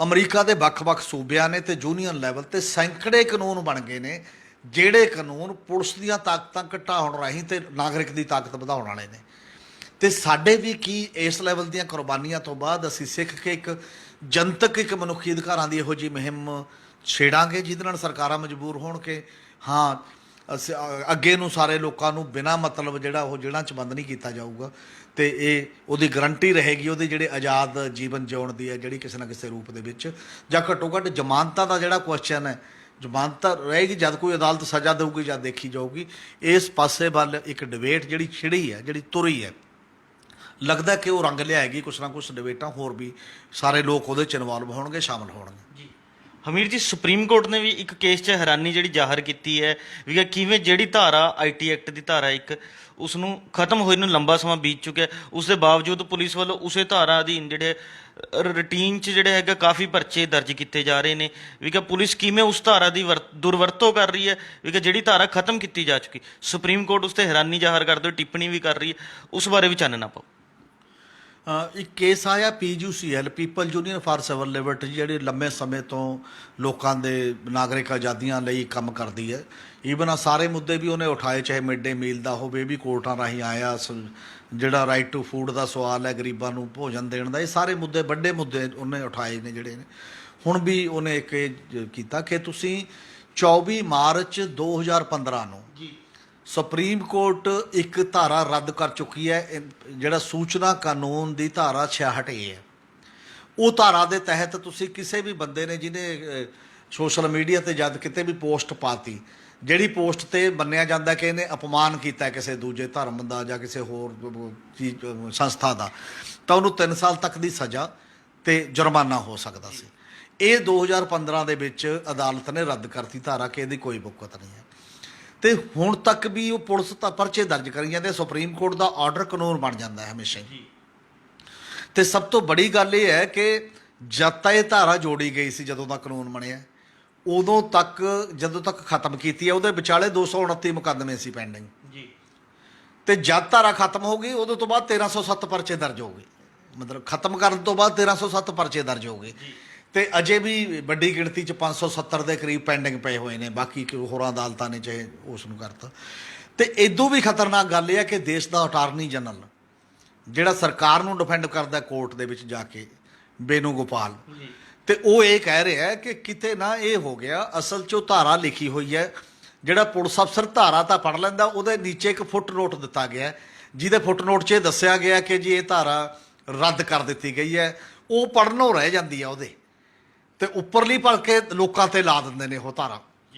ਅਮਰੀਕਾ ਦੇ ਵੱਖ-ਵੱਖ ਸੂਬਿਆਂ ਨੇ ਤੇ ਯੂਨੀਅਨ ਲੈਵਲ ਤੇ ਸੈਂਕੜੇ ਕਾਨੂੰਨ ਬਣ ਗਏ ਨੇ, ਜਿਹੜੇ ਕਾਨੂੰਨ ਪੁਲਿਸ ਦੀਆਂ ਤਾਕਤਾਂ ਘਟਾਉਣ ਰਾਹੀਂ ਤੇ ਨਾਗਰਿਕ ਦੀ ਤਾਕਤ ਵਧਾਉਣ ਵਾਲੇ ਨੇ। ਤੇ ਸਾਡੇ ਵੀ ਕੀ ਇਸ ਲੈਵਲ ਦੀਆਂ ਕੁਰਬਾਨੀਆਂ ਤੋਂ ਬਾਅਦ ਅਸੀਂ ਸਿੱਖ ਕੇ ਇੱਕ ਜਨਤਕ ਇੱਕ ਮਨੁੱਖੀ ਅਧਿਕਾਰਾਂ ਦੀ ਇਹੋ ਜਿਹੀ ਮੁਹਿੰਮ ਛੇੜਾਂਗੇ ਜਿਹਦੇ ਨਾਲ ਸਰਕਾਰਾਂ ਮਜਬੂਰ ਹੋਣ ਕਿ ਹਾਂ ਅੱਗੇ ਨੂੰ ਸਾਰੇ ਲੋਕਾਂ ਨੂੰ ਬਿਨਾਂ ਮਤਲਬ ਜਿਹੜਾ ਉਹ ਜੇਲ੍ਹਾਂ 'ਚ ਬੰਦ ਨਹੀਂ ਕੀਤਾ ਜਾਊਗਾ, ਤੇ ਇਹ ਉਹਦੀ ਗਰੰਟੀ ਰਹੇਗੀ ਉਹਦੇ ਜਿਹੜੇ ਆਜ਼ਾਦ ਜੀਵਨ ਜਿਉਣ ਦੀ ਹੈ, ਜਿਹੜੀ ਕਿਸੇ ਨਾ ਕਿਸੇ ਰੂਪ ਦੇ ਵਿੱਚ। ਜਾਂ ਘੱਟੋ ਘੱਟ ਜ਼ਮਾਨਤਾਂ ਦਾ ਜਿਹੜਾ ਕੁਐਸਚਨ ਹੈ, ਜ਼ਮਾਨਤ ਰਹੇਗੀ ਜਦ ਕੋਈ ਅਦਾਲਤ ਸਜ਼ਾ ਦੇਊਗੀ ਜਾਂ ਦੇਖੀ ਜਾਊਗੀ। ਇਸ ਪਾਸੇ ਵੱਲ ਇੱਕ ਡਿਬੇਟ ਜਿਹੜੀ ਛਿੜੀ ਹੈ, ਜਿਹੜੀ ਤੁਰੀ ਹੈ, ਲੱਗਦਾ ਕਿ ਉਹ ਰੰਗ ਲਿਆਏਗੀ। ਕੁਛ ਨਾ ਕੁਛ ਡਿਬੇਟਾਂ ਹੋਰ ਵੀ ਸਾਰੇ ਲੋਕ ਉਹਦੇ 'ਚ ਇਨਵੋਲਵ ਹੋਣਗੇ, ਸ਼ਾਮਲ ਹੋਣਗੇ। ਹਮੀਰ ਜੀ, ਸੁਪਰੀਮ ਕੋਰਟ ਨੇ ਵੀ ਇੱਕ ਕੇਸ 'ਚ ਹੈਰਾਨੀ ਜਿਹੜੀ ਜ਼ਾਹਰ ਕੀਤੀ ਹੈ ਵੀ ਕਿਵੇਂ ਜਿਹੜੀ ਧਾਰਾ IT ਐਕਟ ਦੀ ਧਾਰਾ ਇੱਕ ਉਸ ਨੂੰ ਖਤਮ ਹੋਏ ਨੂੰ ਲੰਬਾ ਸਮਾਂ ਬੀਤ ਚੁੱਕਿਆ, ਉਸ ਦੇ ਬਾਵਜੂਦ ਪੁਲਿਸ ਵੱਲੋਂ ਉਸੇ ਧਾਰਾ ਅਧੀਨ ਜਿਹੜੇ ਰੂਟੀਨ 'ਚ ਜਿਹੜੇ ਹੈਗਾ ਕਾਫੀ ਪਰਚੇ ਦਰਜ ਕੀਤੇ ਜਾ ਰਹੇ ਨੇ ਵੀ ਕਿ ਪੁਲਿਸ ਕਿਵੇਂ ਉਸ ਧਾਰਾ ਦੀ ਦੁਰਵਰਤੋਂ ਕਰ ਰਹੀ ਹੈ ਵੀ ਕਿ ਜਿਹੜੀ ਧਾਰਾ ਖਤਮ ਕੀਤੀ ਜਾ ਚੁੱਕੀ। ਸੁਪਰੀਮ ਕੋਰਟ ਉਸ 'ਤੇ ਹੈਰਾਨੀ ਜ਼ਾਹਰ ਕਰਦੇ ਹੋਏ ਟਿੱਪਣੀ ਵੀ ਕਰ ਰਹੀ ਹੈ, ਉਸ ਬਾਰੇ ਵੀ ਚਾਨਣਾ ਪਾਓ। ਇੱਕ ਕੇਸ ਆਇਆ PUCL, people union for civil Liberty, ਜਿਹੜੀ ਲੰਮੇ ਸਮੇਂ ਤੋਂ ਲੋਕਾਂ ਦੇ ਨਾਗਰਿਕ ਆਜ਼ਾਦੀਆਂ ਲਈ ਕੰਮ ਕਰਦੀ ਹੈ। ਈਵਨ ਆ ਸਾਰੇ ਮੁੱਦੇ ਵੀ ਉਹਨੇ ਉਠਾਏ, ਚਾਹੇ ਮਿਡ ਡੇ ਮੀਲ ਦਾ ਹੋਵੇ, ਵੀ ਕੋਰਟਾਂ ਰਾਹੀਂ ਆਇਆ, ਜਿਹੜਾ ਰਾਈਟ ਟੂ ਫੂਡ ਦਾ ਸਵਾਲ ਹੈ, ਗਰੀਬਾਂ ਨੂੰ ਭੋਜਨ ਦੇਣ ਦਾ, ਇਹ ਸਾਰੇ ਮੁੱਦੇ ਵੱਡੇ ਮੁੱਦੇ ਉਹਨੇ ਉਠਾਏ ਨੇ ਜਿਹੜੇ ਨੇ। ਹੁਣ ਵੀ ਉਹਨੇ ਇੱਕ ਕੀਤਾ ਕਿ ਤੁਸੀਂ 24 ਮਾਰਚ 2015 ਨੂੰ ਸੁਪਰੀਮ ਕੋਰਟ ਇੱਕ ਧਾਰਾ ਰੱਦ ਕਰ ਚੁੱਕੀ ਹੈ, ਜਿਹੜਾ ਸੂਚਨਾ ਕਾਨੂੰਨ ਦੀ ਧਾਰਾ 66A ਹੈ। ਉਹ ਧਾਰਾ ਦੇ ਤਹਿਤ ਤੁਸੀਂ ਕਿਸੇ ਵੀ ਬੰਦੇ ਨੇ ਜਿਹਨੇ ਸੋਸ਼ਲ ਮੀਡੀਆ ਤੇ ਜਦ ਕਿਤੇ ਵੀ ਪੋਸਟ ਪਾਤੀ, ਜਿਹੜੀ ਪੋਸਟ ਤੇ ਮੰਨਿਆ ਜਾਂਦਾ ਕਿ ਇਹਨੇ ਅਪਮਾਨ ਕੀਤਾ ਕਿਸੇ ਦੂਜੇ ਧਰਮ ਦਾ ਜਾਂ ਕਿਸੇ ਹੋਰ ਚੀਜ਼ ਸੰਸਥਾ ਦਾ, ਤਾਂ ਉਹਨੂੰ 3 ਸਾਲ ਤੱਕ ਦੀ ਸਜ਼ਾ ਤੇ ਜੁਰਮਾਨਾ ਹੋ ਸਕਦਾ ਸੀ। ਇਹ 2015 ਦੇ ਵਿੱਚ ਅਦਾਲਤ ਨੇ ਰੱਦ ਕਰਤੀ ਧਾਰਾ ਕਿ ਇਹਦੀ ਕੋਈ ਬੁੱਕਤ ਨਹੀਂ ਹੈ। ਤੇ ਹੁਣ ਤੱਕ ਵੀ ਉਹ ਪੁਲਿਸ ਤਾਂ ਪਰਚੇ ਦਰਜ ਕਰੀ ਜਾਂਦੇ, ਸੁਪਰੀਮ ਕੋਰਟ ਦਾ ਆਰਡਰ ਕਾਨੂੰਨ ਬਣ ਜਾਂਦਾ ਹੈ ਹਮੇਸ਼ਾ ਹੀ। ਤੇ ਸਭ ਤੋਂ ਬੜੀ ਗੱਲ ਇਹ ਹੈ ਕਿ ਜਦ ਤੱਕ ਇਹ ਧਾਰਾ ਜੋੜੀ ਗਈ ਸੀ, ਜਦੋਂ ਦਾ ਕਾਨੂੰਨ ਬਣਿਆ, ਉਦੋਂ ਤੱਕ ਜਦੋਂ ਤੱਕ ਖਤਮ ਕੀਤੀ ਹੈ, ਉਹਦੇ ਵਿਚਾਲੇ 229 ਮੁਕੱਦਮੇ ਸੀ ਪੈਂਡਿੰਗ ਜੀ। ਤੇ ਜਦ ਧਾਰਾ ਖਤਮ ਹੋ ਗਈ, ਉਦੋਂ ਤੋਂ ਬਾਅਦ 1307 ਪਰਚੇ ਦਰਜ ਹੋ ਗਏ। ਮਤਲਬ ਖਤਮ ਕਰਨ ਤੋਂ ਬਾਅਦ 1307 ਪਰਚੇ ਦਰਜ ਹੋ ਗਏ। ਤੇ ਅਜੇ ਵੀ ਵੱਡੀ ਗਿਣਤੀ 'ਚ 570 ਦੇ ਕਰੀਬ ਪੈਂਡਿੰਗ ਪਏ ਹੋਏ ਨੇ, ਬਾਕੀ ਹੋਰਾਂ ਅਦਾਲਤਾਂ ਨੇ ਚਾਹੇ ਉਸ ਨੂੰ ਕਰਤਾ। ਤੇ ਇਦੋਂ ਵੀ ਖਤਰਨਾਕ ਗੱਲ ਇਹ ਹੈ ਕਿ ਦੇਸ਼ ਦਾ ਅਟਾਰਨੀ ਜਨਰਲ, ਜਿਹੜਾ ਸਰਕਾਰ ਨੂੰ ਡਿਫੈਂਡ ਕਰਦਾ ਕੋਰਟ ਦੇ ਵਿੱਚ ਜਾ ਕੇ, ਬੇਨੂਗੋਪਾਲ, ਤੇ ਉਹ ਇਹ ਕਹਿ ਰਿਹਾ ਹੈ ਕਿ ਕਿਤੇ ਨਾ ਇਹ ਹੋ ਗਿਆ, ਅਸਲ 'ਚ ਉਹ ਧਾਰਾ ਲਿਖੀ ਹੋਈ ਹੈ, ਜਿਹੜਾ ਪੁਲਿਸ ਅਫਸਰ ਧਾਰਾ ਤਾਂ ਪੜ੍ਹ ਲੈਂਦਾ, ਉਹਦੇ ਨੀਚੇ ਇੱਕ ਫੁੱਟ ਨੋਟ ਦਿੱਤਾ ਗਿਆ, ਜਿਹਦੇ ਫੁੱਟ ਨੋਟ 'ਚ ਇਹ ਦੱਸਿਆ ਗਿਆ ਕਿ ਜੀ ਇਹ ਧਾਰਾ ਰੱਦ ਕਰ ਦਿੱਤੀ ਗਈ ਹੈ। ਉਹ ਪੜ੍ਹਨੋਂ ਰਹਿ ਜਾਂਦੀ ਹੈ ਉਹਦੇ, ਤੇ ਉੱਪਰਲੀ ਭਰ ਕੇ ਲੋਕਾਂ ਤੇ ਲਾ ਦਿੰਦੇ ਨੇ ਉਹ ਧਾਰਾ।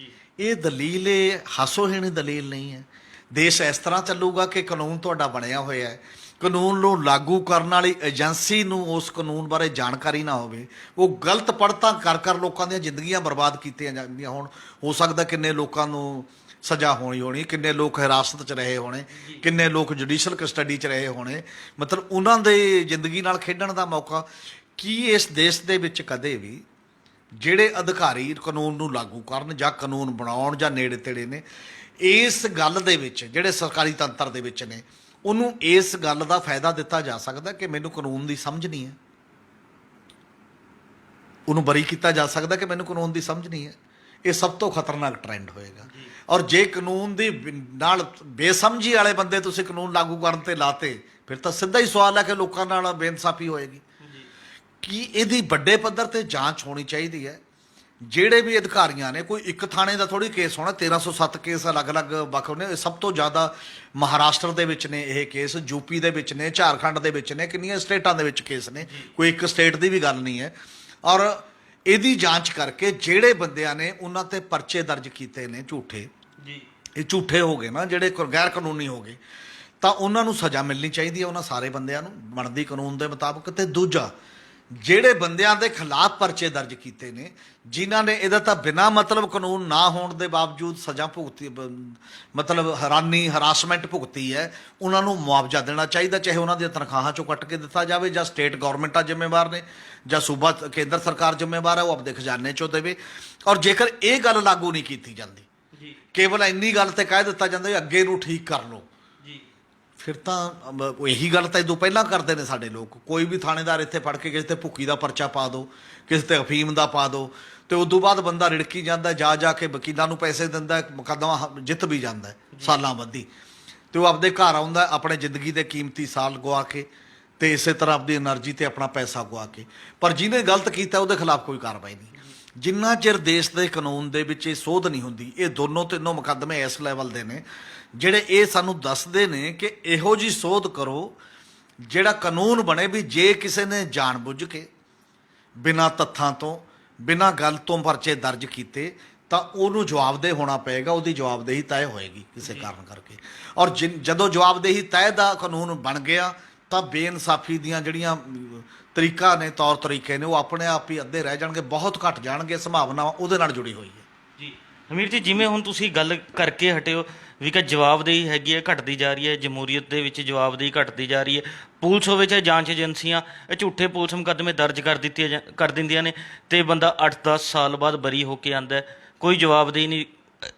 ਇਹ ਦਲੀਲ, ਇਹ ਹਾਸੋਹੀਣੀ ਦਲੀਲ ਨਹੀਂ ਹੈ। ਦੇਸ਼ ਇਸ ਤਰ੍ਹਾਂ ਚੱਲੂਗਾ ਕਿ ਕਾਨੂੰਨ ਤੁਹਾਡਾ ਬਣਿਆ ਹੋਇਆ ਹੈ, ਕਾਨੂੰਨ ਨੂੰ ਲਾਗੂ ਕਰਨ ਵਾਲੀ ਏਜੰਸੀ ਨੂੰ ਉਸ ਕਾਨੂੰਨ ਬਾਰੇ ਜਾਣਕਾਰੀ ਨਾ ਹੋਵੇ, ਉਹ ਗਲਤ ਪੜਤਾਂ ਕਰ ਲੋਕਾਂ ਦੀਆਂ ਜ਼ਿੰਦਗੀਆਂ ਬਰਬਾਦ ਕੀਤੀਆਂ ਜਾਂਦੀਆਂ ਹੋਣ। ਹੋ ਸਕਦਾ ਕਿੰਨੇ ਲੋਕਾਂ ਨੂੰ ਸਜ਼ਾ ਹੋਣੀ, ਕਿੰਨੇ ਲੋਕ ਹਿਰਾਸਤ 'ਚ ਰਹੇ ਹੋਣੇ, ਕਿੰਨੇ ਲੋਕ ਜੁਡੀਸ਼ਲ ਕਸਟਡੀ 'ਚ ਰਹੇ ਹੋਣੇ, ਮਤਲਬ ਉਹਨਾਂ ਦੇ ਜ਼ਿੰਦਗੀ ਨਾਲ ਖੇਡਣ ਦਾ ਮੌਕਾ। ਕੀ ਇਸ ਦੇਸ਼ ਦੇ ਵਿੱਚ ਕਦੇ ਵੀ ਜਿਹੜੇ ਅਧਿਕਾਰੀ ਕਾਨੂੰਨ ਨੂੰ ਲਾਗੂ ਕਰਨ ਜਾਂ ਕਾਨੂੰਨ ਬਣਾਉਣ ਜਾਂ ਨੇੜੇ ਤੇੜੇ ਨੇ, ਇਸ ਗੱਲ ਦੇ ਵਿੱਚ ਜਿਹੜੇ ਸਰਕਾਰੀ ਤੰਤਰ ਦੇ ਵਿੱਚ ਨੇ, ਉਹਨੂੰ ਇਸ ਗੱਲ ਦਾ ਫਾਇਦਾ ਦਿੱਤਾ ਜਾ ਸਕਦਾ ਕਿ ਮੈਨੂੰ ਕਾਨੂੰਨ ਦੀ ਸਮਝ ਨਹੀਂ ਹੈ? ਉਹਨੂੰ ਬਰੀ ਕੀਤਾ ਜਾ ਸਕਦਾ ਕਿ ਮੈਨੂੰ ਕਾਨੂੰਨ ਦੀ ਸਮਝ ਨਹੀਂ ਹੈ। ਇਹ ਸਭ ਤੋਂ ਖਤਰਨਾਕ ਟ੍ਰੈਂਡ ਹੋਏਗਾ। ਔਰ ਜੇ ਕਾਨੂੰਨ ਦੀ ਨਾਲ ਬੇਸਮਝੀ ਵਾਲੇ ਬੰਦੇ ਤੁਸੀਂ ਕਾਨੂੰਨ ਲਾਗੂ ਕਰਨ ਤੇ ਲਾਤੇ, ਫਿਰ ਤਾਂ ਸਿੱਧਾ ਹੀ ਸਵਾਲ ਹੈ ਕਿ ਲੋਕਾਂ ਨਾਲ ਬੇਇਨਸਾਫੀ ਹੋਏਗੀ। ਕਿ ਇਹਦੀ ਵੱਡੇ ਪੱਧਰ ਤੇ ਜਾਂਚ ਹੋਣੀ ਚਾਹੀਦੀ ਹੈ। ਜਿਹੜੇ ਵੀ ਅਧਿਕਾਰੀਆਂ ਨੇ, ਕੋਈ ਇੱਕ ਥਾਣੇ ਦਾ ਥੋੜੀ ਕੇਸ ਹੋਣਾ, 1307 ਕੇਸ ਅਲੱਗ-ਅਲੱਗ ਵੱਖ ਨੇ। ਸਭ ਤੋਂ ਜ਼ਿਆਦਾ ਮਹਾਰਾਸ਼ਟਰ ਦੇ ਵਿੱਚ ਨੇ ਇਹ ਕੇਸ, ਯੂਪੀ ਦੇ ਵਿੱਚ ਨੇ, ਝਾਰਖੰਡ ਦੇ ਵਿੱਚ ਨੇ, ਕਿੰਨੀਆਂ ਸਟੇਟਾਂ ਦੇ ਵਿੱਚ ਕੇਸ ਨੇ, ਕੋਈ ਇੱਕ ਸਟੇਟ ਦੀ ਵੀ ਗੱਲ ਨਹੀਂ ਹੈ। ਔਰ ਇਹਦੀ ਜਾਂਚ ਕਰਕੇ ਜਿਹੜੇ ਬੰਦਿਆਂ ਨੇ ਉਹਨਾਂ ਤੇ ਪਰਚੇ ਦਰਜ ਕੀਤੇ ਨੇ ਝੂਠੇ, ਇਹ ਝੂਠੇ ਹੋ ਗਏ ਨਾ, ਜਿਹੜੇ ਗੈਰ ਕਾਨੂੰਨੀ ਹੋ ਗਏ, ਤਾਂ ਉਹਨਾਂ ਨੂੰ ਸਜ਼ਾ ਮਿਲਣੀ ਚਾਹੀਦੀ ਹੈ, ਉਹਨਾਂ ਸਾਰੇ ਬੰਦਿਆਂ ਨੂੰ ਬਣਦੀ ਕਾਨੂੰਨ ਦੇ ਮੁਤਾਬਕ। ਤੇ ਦੂਜਾ, ਜਿਹੜੇ ਬੰਦਿਆਂ ਦੇ ਖਿਲਾਫ ਪਰਚੇ ਦਰਜ ਕੀਤੇ ਨੇ, ਜਿਨ੍ਹਾਂ ਨੇ ਇਹਦਾ ਤਾਂ ਬਿਨਾਂ ਮਤਲਬ ਕਾਨੂੰਨ ਨਾ ਹੋਣ ਦੇ ਬਾਵਜੂਦ ਸਜ਼ਾ ਭੁਗਤੀ, ਮਤਲਬ ਹਰਾਸਮੈਂਟ ਭੁਗਤੀ ਹੈ, ਉਹਨਾਂ ਨੂੰ ਮੁਆਵਜ਼ਾ ਦੇਣਾ ਚਾਹੀਦਾ, ਚਾਹੇ ਉਹਨਾਂ ਦੀਆਂ ਤਨਖਾਹਾਂ ਚੋਂ ਕੱਟ ਕੇ ਦਿੱਤਾ ਜਾਵੇ, ਜਾਂ ਸਟੇਟ ਗੌਰਮੈਂਟਾਂ ਜ਼ਿੰਮੇਵਾਰ ਨੇ, ਜਾਂ ਸੂਬਾ ਕੇਂਦਰ ਸਰਕਾਰ ਜ਼ਿੰਮੇਵਾਰ ਹੈ, ਉਹ ਆਪਦੇ ਖਜ਼ਾਨੇ ਚੋਂ ਦੇਵੇ। ਔਰ ਜੇਕਰ ਇਹ ਗੱਲ ਲਾਗੂ ਨਹੀਂ ਕੀਤੀ ਜਾਂਦੀ, ਕੇਵਲ ਇੰਨੀ ਗੱਲ ਤੇ ਕਹਿ ਦਿੱਤਾ ਜਾਂਦਾ ਅੱਗੇ ਨੂੰ ਠੀਕ ਕਰ ਲਓ, ਫਿਰ ਤਾਂ ਇਹੀ ਗੱਲ ਤਾਂ ਇਦੋਂ ਪਹਿਲਾਂ ਕਰਦੇ ਨੇ ਸਾਡੇ ਲੋਕ। ਕੋਈ ਵੀ ਥਾਣੇਦਾਰ ਇੱਥੇ ਫੜ ਕੇ ਕਿਸੇ ਤੇ ਭੁੱਕੀ ਦਾ ਪਰਚਾ ਪਾ ਦਿਓ, ਕਿਸੇ ਤੇ ਅਫੀਮ ਦਾ ਪਾ ਦਿਓ, ਤੇ ਉਦੋਂ ਬਾਅਦ ਬੰਦਾ ਰਿੜਕੀ ਜਾਂਦਾ, ਜਾ ਕੇ ਵਕੀਲਾਂ ਨੂੰ ਪੈਸੇ ਦਿੰਦਾ, ਮੁਕੱਦਮਾ ਜਿੱਤ ਵੀ ਜਾਂਦਾ ਸਾਲਾਂ ਬੱਧੀ, ਤੇ ਉਹ ਆਪਦੇ ਘਰ ਆਉਂਦਾ ਆਪਣੇ ਜ਼ਿੰਦਗੀ ਦੇ ਕੀਮਤੀ ਸਾਲ ਗਵਾ ਕੇ, ਤੇ ਇਸੇ ਤਰ੍ਹਾਂ ਆਪਦੀ એનર્ਜੀ ਤੇ ਆਪਣਾ ਪੈਸਾ ਗਵਾ ਕੇ। ਪਰ ਜਿਹਨੇ ਗਲਤ ਕੀਤਾ ਉਹਦੇ ਖਿਲਾਫ ਕੋਈ ਕਾਰਵਾਈ ਨਹੀਂ। ਜਿੰਨਾ ਚਿਰ ਦੇਸ਼ ਦੇ ਕਾਨੂੰਨ ਦੇ ਵਿੱਚ ਇਹ ਸੋਧ ਨਹੀਂ ਹੁੰਦੀ, ਇਹ ਦੋਨੋਂ ਤਿੰਨੋਂ ਮੁਕੱਦਮੇ ਇਸ ਲੈਵਲ ਦੇ ਨੇ ਜਿਹੜੇ ਇਹ ਸਾਨੂੰ ਦੱਸਦੇ ਨੇ ਕਿ ਇਹੋ ਜਿਹੀ ਸੋਧ ਕਰੋ ਜਿਹੜਾ ਕਾਨੂੰਨ ਬਣੇ ਵੀ ਜੇ ਕਿਸੇ ਨੇ ਜਾਣਬੁੱਝ ਕੇ ਬਿਨਾਂ ਤੱਥਾਂ ਤੋਂ, ਬਿਨਾਂ ਗੱਲ ਤੋਂ ਪਰਚੇ ਦਰਜ ਕੀਤੇ, ਤਾਂ ਉਹਨੂੰ ਜਵਾਬਦੇਹ ਹੋਣਾ ਪਏਗਾ, ਉਹਦੀ ਜਵਾਬਦੇਹੀ ਤੈਅ ਹੋਏਗੀ ਕਿਸੇ ਕਾਰਨ ਕਰਕੇ। ਔਰ ਜਦੋਂ ਜਵਾਬਦੇਹੀ ਤੈਅ ਦਾ ਕਾਨੂੰਨ ਬਣ ਗਿਆ ਤਾਂ ਬੇਇਨਸਾਫੀ ਦੀਆਂ ਜਿਹੜੀਆਂ ਤਰੀਕਾ ਨੇ, ਤੌਰ ਤਰੀਕੇ ਨੇ, ਉਹ ਆਪਣੇ ਆਪ ਹੀ ਅੱਧੇ ਰਹਿ ਜਾਣਗੇ, ਬਹੁਤ ਘੱਟ ਜਾਣਗੇ। ਸੰਭਾਵਨਾ ਉਹਦੇ ਨਾਲ ਜੁੜੀ ਹੋਈ ਹੈ। ਜੀ ਹਮੀਰ ਜੀ, ਜਿਵੇਂ ਹੁਣ ਤੁਸੀਂ ਗੱਲ ਕਰਕੇ ਹਟੇ ਹੋ ਵੀ ਕਿ ਜਵਾਬਦੇਹੀ ਹੈਗੀ ਹੈ, ਘਟਦੀ ਜਾ ਰਹੀ ਹੈ, ਜਮਹੂਰੀਅਤ ਦੇ ਵਿੱਚ ਜਵਾਬਦੇਹੀ ਘਟਦੀ ਜਾ ਰਹੀ ਹੈ, ਪੁਲਿਸ ਹੋਵੇ ਚਾਹੇ ਜਾਂਚ ਏਜੰਸੀਆਂ, ਇਹ ਝੂਠੇ ਪੁਲਿਸ ਮੁਕੱਦਮੇ ਦਰਜ ਕਰ ਦਿੰਦੀਆਂ ਨੇ, ਤੇ ਬੰਦਾ 8-10 ਸਾਲ ਬਾਅਦ ਬਰੀ ਹੋ ਕੇ ਆਉਂਦਾ, ਕੋਈ ਜਵਾਬਦੇਹੀ ਨਹੀਂ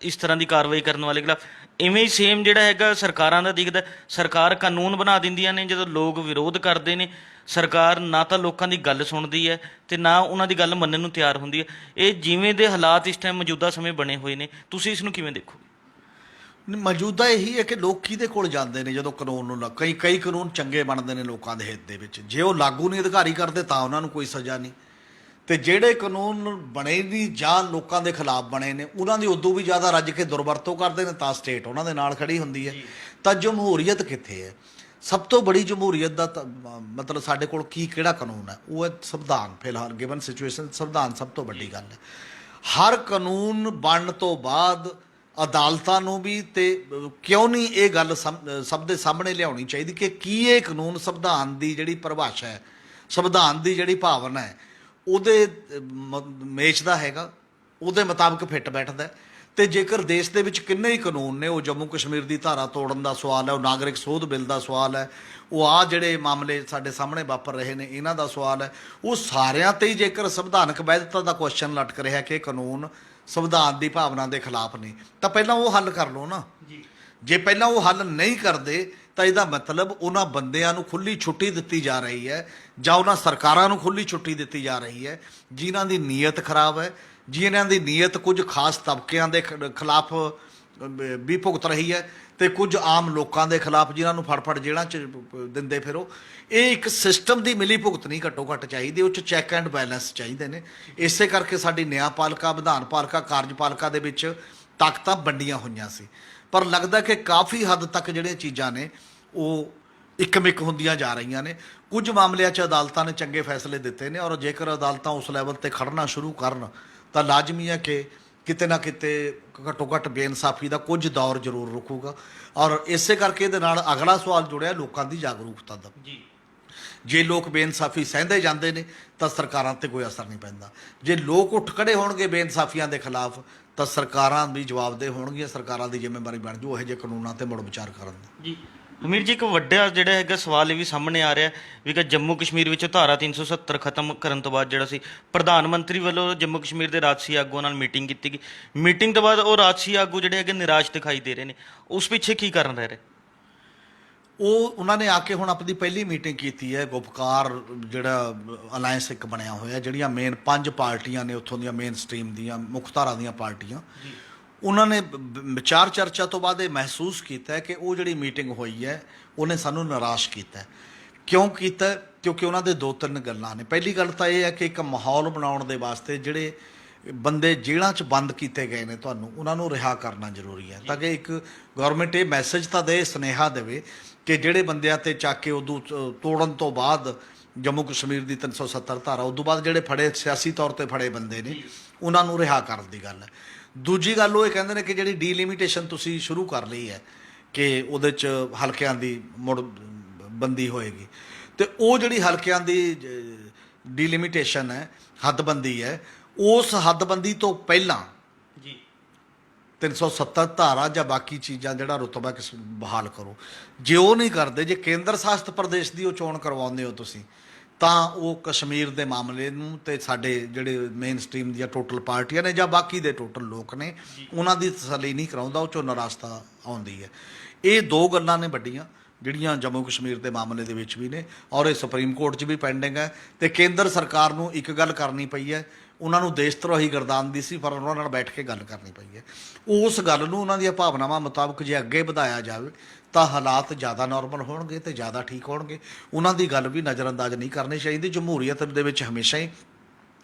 ਇਸ ਤਰ੍ਹਾਂ ਦੀ ਕਾਰਵਾਈ ਕਰਨ ਵਾਲੇ ਖਿਲਾਫ। ਇਵੇਂ ਹੀ ਸੇਮ ਜਿਹੜਾ ਹੈਗਾ ਸਰਕਾਰਾਂ ਦਾ ਦਿਖਦਾ, ਸਰਕਾਰ ਕਾਨੂੰਨ ਬਣਾ ਦਿੰਦੀਆਂ ਨੇ, ਜਦੋਂ ਲੋਕ ਵਿਰੋਧ ਕਰਦੇ ਨੇ ਸਰਕਾਰ ਨਾ ਤਾਂ ਲੋਕਾਂ ਦੀ ਗੱਲ ਸੁਣਦੀ ਹੈ ਤੇ ਨਾ ਉਹਨਾਂ ਦੀ ਗੱਲ ਮੰਨਣ ਨੂੰ ਤਿਆਰ ਹੁੰਦੀ ਹੈ। ਇਹ ਜਿਵੇਂ ਦੇ ਹਾਲਾਤ ਇਸ ਟਾਈਮ ਮੌਜੂਦਾ ਸਮੇਂ ਬਣੇ ਹੋਏ ਨੇ, ਤੁਸੀਂ ਇਸ ਨੂੰ ਕਿਵੇਂ ਦੇਖੋ? ਮੌਜੂਦਾ ਇਹੀ ਹੈ ਕਿ ਲੋਕ ਕਿਹਦੇ ਕੋਲ ਜਾਂਦੇ ਨੇ ਜਦੋਂ ਕਾਨੂੰਨ ਨੂੰ ਕਈ ਕਾਨੂੰਨ ਚੰਗੇ ਬਣਦੇ ਨੇ ਲੋਕਾਂ ਦੇ ਹਿੱਤ ਦੇ ਵਿੱਚ, ਜੇ ਉਹ ਲਾਗੂ ਨਹੀਂ ਅਧਿਕਾਰੀ ਕਰਦੇ ਤਾਂ ਉਹਨਾਂ ਨੂੰ ਕੋਈ ਸਜ਼ਾ ਨਹੀਂ, ਤੇ ਜਿਹੜੇ ਕਾਨੂੰਨ ਬਣੇ ਨਹੀਂ ਜਾਂ ਲੋਕਾਂ ਦੇ ਖਿਲਾਫ ਬਣੇ ਨੇ ਉਹਨਾਂ ਦੀ ਉਦੋਂ ਵੀ ਜ਼ਿਆਦਾ ਰੱਜ ਕੇ ਦੁਰਵਰਤੋਂ ਕਰਦੇ ਨੇ ਤਾਂ ਸਟੇਟ ਉਹਨਾਂ ਦੇ ਨਾਲ ਖੜੀ ਹੁੰਦੀ ਹੈ। ਤਾਂ ਜਮਹੂਰੀਅਤ ਕਿੱਥੇ ਹੈ? ਸਭ ਤੋਂ ਬੜੀ ਜਮਹੂਰੀਅਤ ਦਾ ਮਤਲਬ ਸਾਡੇ ਕੋਲ ਕਿਹੜਾ ਕਾਨੂੰਨ ਹੈ? ਉਹ ਹੈ ਸੰਵਿਧਾਨ। ਫਿਲਹਾਲ ਗਿਵਨ ਸਿਚੁਏਸ਼ਨ ਸੰਵਿਧਾਨ ਸਭ ਤੋਂ ਵੱਡੀ ਗੱਲ ਹੈ। ਹਰ ਕਾਨੂੰਨ ਬਣਨ ਤੋਂ ਬਾਅਦ ਅਦਾਲਤਾਂ ਨੂੰ ਵੀ ਤੇ ਕਿਉਂ ਨਹੀਂ ਇਹ ਗੱਲ ਸਭ ਦੇ ਸਾਹਮਣੇ ਲਿਆਉਣੀ ਚਾਹੀਦੀ ਕਿ ਕੀ ਇਹ ਕਾਨੂੰਨ ਸੰਵਿਧਾਨ ਦੀ ਜਿਹੜੀ ਪਰਿਭਾਸ਼ਾ ਹੈ, ਸੰਵਿਧਾਨ ਦੀ ਜਿਹੜੀ ਭਾਵਨਾ ਹੈ, ਉਹਦੇ ਮੇਚ ਦਾ ਹੈਗਾ, ਉਹਦੇ ਮੁਤਾਬਕ ਫਿੱਟ ਬੈਠਦਾ। ਤੇ ਜੇਕਰ ਦੇਸ਼ ਦੇ ਵਿੱਚ ਕਿੰਨੇ ਹੀ ਕਾਨੂੰਨ ਨੇ, ਉਹ ਜੰਮੂ ਕਸ਼ਮੀਰ ਦੀ ਧਾਰਾ ਤੋੜਨ ਦਾ ਸਵਾਲ ਹੈ, ਉਹ ਨਾਗਰਿਕ ਸੋਧ ਬਿੱਲ ਦਾ ਸਵਾਲ ਹੈ, ਉਹ ਆਹ ਜਿਹੜੇ ਮਾਮਲੇ ਸਾਡੇ ਸਾਹਮਣੇ ਵਾਪਰ ਰਹੇ ਨੇ ਇਹਨਾਂ ਦਾ ਸਵਾਲ ਹੈ, ਉਹ ਸਾਰਿਆਂ ਤੇ ਹੀ ਜੇਕਰ ਸੰਵਿਧਾਨਕ ਵੈਧਤਾ ਦਾ ਕੁਐਸਚਨ ਲਟਕ ਰਿਹਾ ਕਿ ਕਾਨੂੰਨ ਸੰਵਿਧਾਨ ਦੀ ਭਾਵਨਾ ਦੇ ਖਿਲਾਫ ਨੇ, ਤਾਂ ਪਹਿਲਾਂ ਉਹ ਹੱਲ ਕਰ ਲਓ ਨਾ। ਜੇ ਪਹਿਲਾਂ ਉਹ ਹੱਲ ਨਹੀਂ ਕਰਦੇ ਤਾਂ ਇਹਦਾ ਮਤਲਬ ਉਹਨਾਂ ਬੰਦਿਆਂ ਨੂੰ ਖੁੱਲ੍ਹੀ ਛੁੱਟੀ ਦਿੱਤੀ ਜਾ ਰਹੀ ਹੈ ਜਾਂ ਉਹਨਾਂ ਸਰਕਾਰਾਂ ਨੂੰ ਖੁੱਲ੍ਹੀ ਛੁੱਟੀ ਦਿੱਤੀ ਜਾ ਰਹੀ ਹੈ ਜਿਨ੍ਹਾਂ ਦੀ ਨੀਅਤ ਖਰਾਬ ਹੈ, ਜਿਨ੍ਹਾਂ ਦੀ ਨੀਅਤ ਕੁਝ ਖਾਸ ਤਬਕਿਆਂ ਦੇ ਖਿਲਾਫ ਵੀ ਭੁਗਤ ਰਹੀ ਹੈ ਤੇ ਕੁਝ ਆਮ ਲੋਕਾਂ ਦੇ ਖਿਲਾਫ ਜਿਨ੍ਹਾਂ ਨੂੰ ਫੜ ਜੇਲ੍ਹਾਂ 'ਚ ਦਿੰਦੇ ਫਿਰੋ। ਇਹ ਇੱਕ ਸਿਸਟਮ ਦੀ ਮਿਲੀ ਭੁਗਤ ਨਹੀਂ ਘੱਟੋ ਘੱਟ ਚਾਹੀਦੀ, ਉਹ 'ਚ ਚੈੱਕ ਐਂਡ ਬੈਲੈਂਸ ਚਾਹੀਦੇ ਨੇ। ਇਸੇ ਕਰਕੇ ਸਾਡੀ ਨਿਆਂਪਾਲਿਕਾ, ਵਿਧਾਨ ਪਾਲਿਕਾ, ਕਾਰਜਪਾਲਿਕਾ ਦੇ ਵਿੱਚ ਤਾਕਤਾਂ ਵੰਡੀਆਂ ਹੋਈਆਂ ਸੀ, ਪਰ ਲੱਗਦਾ ਕਿ ਕਾਫੀ ਹੱਦ ਤੱਕ ਜਿਹੜੀਆਂ ਚੀਜ਼ਾਂ ਨੇ ਉਹ ਇੱਕਮਿਕ ਹੁੰਦੀਆਂ ਜਾ ਰਹੀਆਂ ਨੇ। ਕੁਝ ਮਾਮਲਿਆਂ 'ਚ ਅਦਾਲਤਾਂ ਨੇ ਚੰਗੇ ਫੈਸਲੇ ਦਿੱਤੇ ਨੇ, ਔਰ ਜੇਕਰ ਅਦਾਲਤਾਂ ਉਸ ਲੈਵਲ 'ਤੇ ਖੜਨਾ ਸ਼ੁਰੂ ਕਰਨ ਤਾਂ ਲਾਜ਼ਮੀ ਹੈ ਕਿ ਕਿਤੇ ਨਾ ਕਿਤੇ ਘੱਟੋ ਘੱਟ ਬੇਇਨਸਾਫੀ ਦਾ ਕੁਝ ਦੌਰ ਜ਼ਰੂਰ ਰੁਕੂਗਾ। ਔਰ ਇਸੇ ਕਰਕੇ ਇਹਦੇ ਨਾਲ ਅਗਲਾ ਸਵਾਲ ਜੁੜਿਆ ਲੋਕਾਂ ਦੀ ਜਾਗਰੂਕਤਾ ਦਾ। ਜੇ ਲੋਕ ਬੇਇਨਸਾਫੀ ਸਹਿੰਦੇ ਜਾਂਦੇ ਨੇ ਤਾਂ ਸਰਕਾਰਾਂ ਤੇ ਕੋਈ ਅਸਰ ਨਹੀਂ ਪੈਂਦਾ। ਜੇ ਲੋਕ ਉੱਠ ਖੜੇ ਹੋਣਗੇ ਬੇਇਨਸਾਫੀਆਂ ਦੇ ਖਿਲਾਫ ਤਾਂ ਸਰਕਾਰਾਂ ਵੀ ਜਵਾਬਦੇਹ ਹੋਣਗੀਆਂ, ਸਰਕਾਰਾਂ ਦੀ ਜ਼ਿੰਮੇਵਾਰੀ ਬਣ ਜੂ ਇਹੋ ਜਿਹੇ ਕਾਨੂੰਨਾਂ 'ਤੇ ਮੁੜ ਵਿਚਾਰ ਕਰਨ ਦੀ। ਹਮੀਰ ਜੀ, ਇੱਕ ਵੱਡਾ ਜਿਹੜਾ ਹੈਗਾ ਸਵਾਲ ਇਹ ਵੀ ਸਾਹਮਣੇ ਆ ਰਿਹਾ ਵੀ ਕਿ ਜੰਮੂ ਕਸ਼ਮੀਰ ਵਿੱਚ ਧਾਰਾ 370 ਖਤਮ ਕਰਨ ਤੋਂ ਬਾਅਦ ਜਿਹੜਾ ਸੀ ਪ੍ਰਧਾਨ ਮੰਤਰੀ ਵੱਲੋਂ ਜੰਮੂ ਕਸ਼ਮੀਰ ਦੇ ਰਾਜਸੀ ਆਗੂਆਂ ਨਾਲ ਮੀਟਿੰਗ ਕੀਤੀ ਗਈ, ਮੀਟਿੰਗ ਤੋਂ ਬਾਅਦ ਉਹ ਰਾਜਸੀ ਆਗੂ ਜਿਹੜੇ ਹੈਗੇ ਨਿਰਾਸ਼ ਦਿਖਾਈ ਦੇ ਰਹੇ ਨੇ, ਉਸ ਪਿੱਛੇ ਕੀ ਕਾਰਨ ਰਹਿ ਰਿਹਾ? ਉਹਨਾਂ ਨੇ ਆ ਕੇ ਹੁਣ ਆਪਣੀ ਪਹਿਲੀ ਮੀਟਿੰਗ ਕੀਤੀ ਹੈ। ਗੁਪਕਾਰ ਜਿਹੜਾ ਅਲਾਇੰਸ ਇੱਕ ਬਣਿਆ ਹੋਇਆ, ਜਿਹੜੀਆਂ ਮੇਨ 5 ਪਾਰਟੀਆਂ ਨੇ ਉੱਥੋਂ ਦੀਆਂ ਮੇਨ ਸਟਰੀਮ ਦੀਆਂ ਮੁੱਖ ਧਾਰਾ ਦੀਆਂ ਪਾਰਟੀਆਂ, ਉਹਨਾਂ ਨੇ ਵਿਚਾਰ ਚਰਚਾ ਤੋਂ ਬਾਅਦ ਇਹ ਮਹਿਸੂਸ ਕੀਤਾ ਕਿ ਉਹ ਜਿਹੜੀ ਮੀਟਿੰਗ ਹੋਈ ਹੈ ਉਹਨੇ ਸਾਨੂੰ ਨਿਰਾਸ਼ ਕੀਤਾ। ਕਿਉਂ ਕੀਤਾ? ਕਿਉਂਕਿ ਉਹਨਾਂ ਦੇ ਦੋ ਤਿੰਨ ਗੱਲਾਂ ਨੇ। ਪਹਿਲੀ ਗੱਲ ਤਾਂ ਇਹ ਹੈ ਕਿ ਇੱਕ ਮਾਹੌਲ ਬਣਾਉਣ ਦੇ ਵਾਸਤੇ ਜਿਹੜੇ ਬੰਦੇ ਜੇਲ੍ਹਾਂ 'ਚ ਬੰਦ ਕੀਤੇ ਗਏ ਨੇ ਤੁਹਾਨੂੰ ਉਹਨਾਂ ਨੂੰ ਰਿਹਾ ਕਰਨਾ ਜ਼ਰੂਰੀ ਹੈ, ਤਾਂ ਕਿ ਇੱਕ ਗਵਰਨਮੈਂਟ ਇਹ ਮੈਸੇਜ ਤਾਂ ਦੇ, ਸੁਨੇਹਾ ਦੇਵੇ ਕਿ ਜਿਹੜੇ ਬੰਦਿਆਂ ਤੇ ਚੱਕ ਕੇ ਉਦੋਂ ਤੋੜਨ ਤੋਂ ਬਾਅਦ ਜੰਮੂ ਕਸ਼ਮੀਰ ਦੀ 370 ਧਾਰਾ, ਉਦੋਂ ਬਾਅਦ ਜਿਹੜੇ ਫੜੇ ਸਿਆਸੀ ਤੌਰ ਤੇ ਫੜੇ ਬੰਦੇ ਨੇ ਉਹਨਾਂ ਨੂੰ ਰਿਹਾ ਕਰਨ ਦੀ ਗੱਲ ਹੈ। ਦੂਜੀ ਗੱਲ ਉਹ ਇਹ ਕਹਿੰਦੇ ਨੇ ਕਿ ਜਿਹੜੀ ਡੀਲਿਮਿਟੇਸ਼ਨ ਤੁਸੀਂ ਸ਼ੁਰੂ ਕਰ ਲਈ ਹੈ ਕਿ ਉਹਦੇ 'ਚ ਹਲਕਿਆਂ ਦੀ ਮੁੜ ਬੰਦੀ ਹੋਏਗੀ, ਤੇ ਉਹ ਜਿਹੜੀ ਹਲਕਿਆਂ ਦੀ ਡੀਲਿਮਿਟੇਸ਼ਨ ਹੈ, ਹੱਦਬੰਦੀ ਹੈ, ਉਸ ਹੱਦਬੰਦੀ ਤੋਂ ਪਹਿਲਾਂ ਜੀ 370 ਧਾਰਾ ਜਾਂ ਬਾਕੀ ਚੀਜ਼ਾਂ ਜਿਹੜਾ ਰੁਤਬਾ ਬਹਾਲ ਕਰੋ। ਜੇ ਉਹ ਨਹੀਂ ਕਰਦੇ, ਜੇ ਕੇਂਦਰ ਸ਼ਾਸਤ ਪ੍ਰਦੇਸ਼ ਦੀ ਉਹ ਚੋਣ ਕਰਵਾਉਂਦੇ ਹੋ ਤੁਸੀਂ, ਤਾਂ ਉਹ ਕਸ਼ਮੀਰ ਦੇ ਮਾਮਲੇ ਨੂੰ ਤੇ ਸਾਡੇ ਜਿਹੜੇ ਮੇਨ ਸਟ੍ਰੀਮ ਦੀਆਂ ਟੋਟਲ ਪਾਰਟੀਆਂ ਨੇ ਜਾਂ ਬਾਕੀ ਦੇ ਟੋਟਲ ਲੋਕ ਨੇ ਉਹਨਾਂ ਦੀ ਤਸੱਲੀ ਨਹੀਂ ਕਰਾਉਂਦਾ, ਉਹ 'ਚੋਂ ਨਿਰਾਸ਼ਤਾ ਆਉਂਦੀ ਹੈ। ਇਹ ਦੋ ਗੱਲਾਂ ਨੇ ਵੱਡੀਆਂ ਜਿਹੜੀਆਂ ਜੰਮੂ ਕਸ਼ਮੀਰ ਦੇ ਮਾਮਲੇ ਦੇ ਵਿੱਚ ਵੀ ਨੇ, ਔਰ ਇਹ ਸੁਪਰੀਮ ਕੋਰਟ 'ਚ ਵੀ ਪੈਂਡਿੰਗ ਹੈ। ਤੇ ਕੇਂਦਰ ਸਰਕਾਰ ਨੂੰ ਇੱਕ ਗੱਲ ਕਰਨੀ ਪਈ ਹੈ, ਉਹਨਾਂ ਨੂੰ ਦੇਸ਼ ਧਰੋਹੀ ਗਰਦਾਨ ਦੀ ਸੀ, ਪਰ ਉਹਨਾਂ ਨਾਲ ਬੈਠ ਕੇ ਗੱਲ ਕਰਨੀ ਪਈ ਹੈ। ਉਸ ਗੱਲ ਨੂੰ ਉਹਨਾਂ ਦੀਆਂ ਭਾਵਨਾਵਾਂ ਮੁਤਾਬਕ ਜੇ ਅੱਗੇ ਵਧਾਇਆ ਜਾਵੇ ਤਾਂ ਹਾਲਾਤ ਜ਼ਿਆਦਾ ਨਾਰਮਲ ਹੋਣਗੇ ਤੇ ਜ਼ਿਆਦਾ ਠੀਕ ਹੋਣਗੇ। ਉਹਨਾਂ ਦੀ ਗੱਲ ਵੀ ਨਜ਼ਰਅੰਦਾਜ਼ ਨਹੀਂ ਕਰਨੀ ਚਾਹੀਦੀ। ਜਮਹੂਰੀਅਤ ਦੇ ਵਿੱਚ ਹਮੇਸ਼ਾ ਹੀ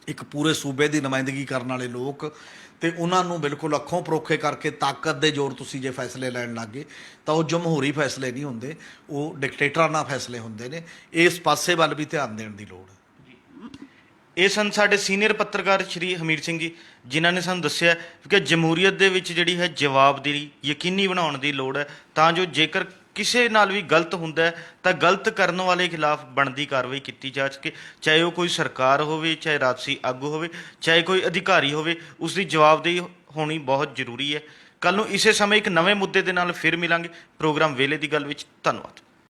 ਇੱਕ ਪੂਰੇ ਸੂਬੇ ਦੀ ਨੁਮਾਇੰਦਗੀ ਕਰਨ ਵਾਲੇ ਲੋਕ ਤੇ ਉਹਨਾਂ ਨੂੰ ਬਿਲਕੁਲ ਅੱਖੋਂ ਪਰੋਖੇ ਕਰਕੇ ਤਾਕਤ ਦੇ ਜ਼ੋਰ ਤੁਸੀਂ ਜੇ ਫੈਸਲੇ ਲੈਣ ਲੱਗੇ ਤਾਂ ਉਹ ਜਮਹੂਰੀ ਫੈਸਲੇ ਨਹੀਂ ਹੁੰਦੇ, ਉਹ ਡਿਕਟੇਟਰਾਂ ਫੈਸਲੇ ਹੁੰਦੇ ਨੇ। ਇਸ ਪਾਸੇ ਵੱਲ ਵੀ ਧਿਆਨ ਦੇਣ ਦੀ ਲੋੜ ਹੈ। ਇਹ ਸਨ ਸਾਡੇ ਸੀਨੀਅਰ ਪੱਤਰਕਾਰ ਸ਼੍ਰੀ ਹਮੀਰ ਸਿੰਘ ਜੀ, ਜਿਨ੍ਹਾਂ ਨੇ ਸਾਨੂੰ ਦੱਸਿਆ ਕਿ ਜਮਹੂਰੀਅਤ ਦੇ ਵਿੱਚ ਜਿਹੜੀ ਹੈ ਜਵਾਬਦੇਹੀ ਯਕੀਨੀ ਬਣਾਉਣ ਦੀ ਲੋੜ ਹੈ, ਤਾਂ ਜੋ ਜੇਕਰ ਕਿਸੇ ਨਾਲ ਵੀ ਗਲਤ ਹੁੰਦਾ ਹੈ ਤਾਂ ਗਲਤ ਕਰਨ ਵਾਲੇ ਖਿਲਾਫ ਬਣਦੀ ਕਾਰਵਾਈ ਕੀਤੀ ਜਾ ਸਕੇ, ਚਾਹੇ ਉਹ ਕੋਈ ਸਰਕਾਰ ਹੋਵੇ, ਚਾਹੇ ਰਾਜਸੀ ਆਗੂ ਹੋਵੇ, ਚਾਹੇ ਕੋਈ ਅਧਿਕਾਰੀ ਹੋਵੇ, ਉਸ ਦੀ ਜਵਾਬਦੇਹੀ ਹੋਣੀ ਬਹੁਤ ਜ਼ਰੂਰੀ ਹੈ। ਕੱਲ੍ਹ ਨੂੰ ਇਸੇ ਸਮੇਂ ਇੱਕ ਨਵੇਂ ਮੁੱਦੇ ਦੇ ਨਾਲ ਫਿਰ ਮਿਲਾਂਗੇ ਪ੍ਰੋਗਰਾਮ ਵੇਲੇ ਦੀ ਗੱਲ ਵਿੱਚ। ਧੰਨਵਾਦ।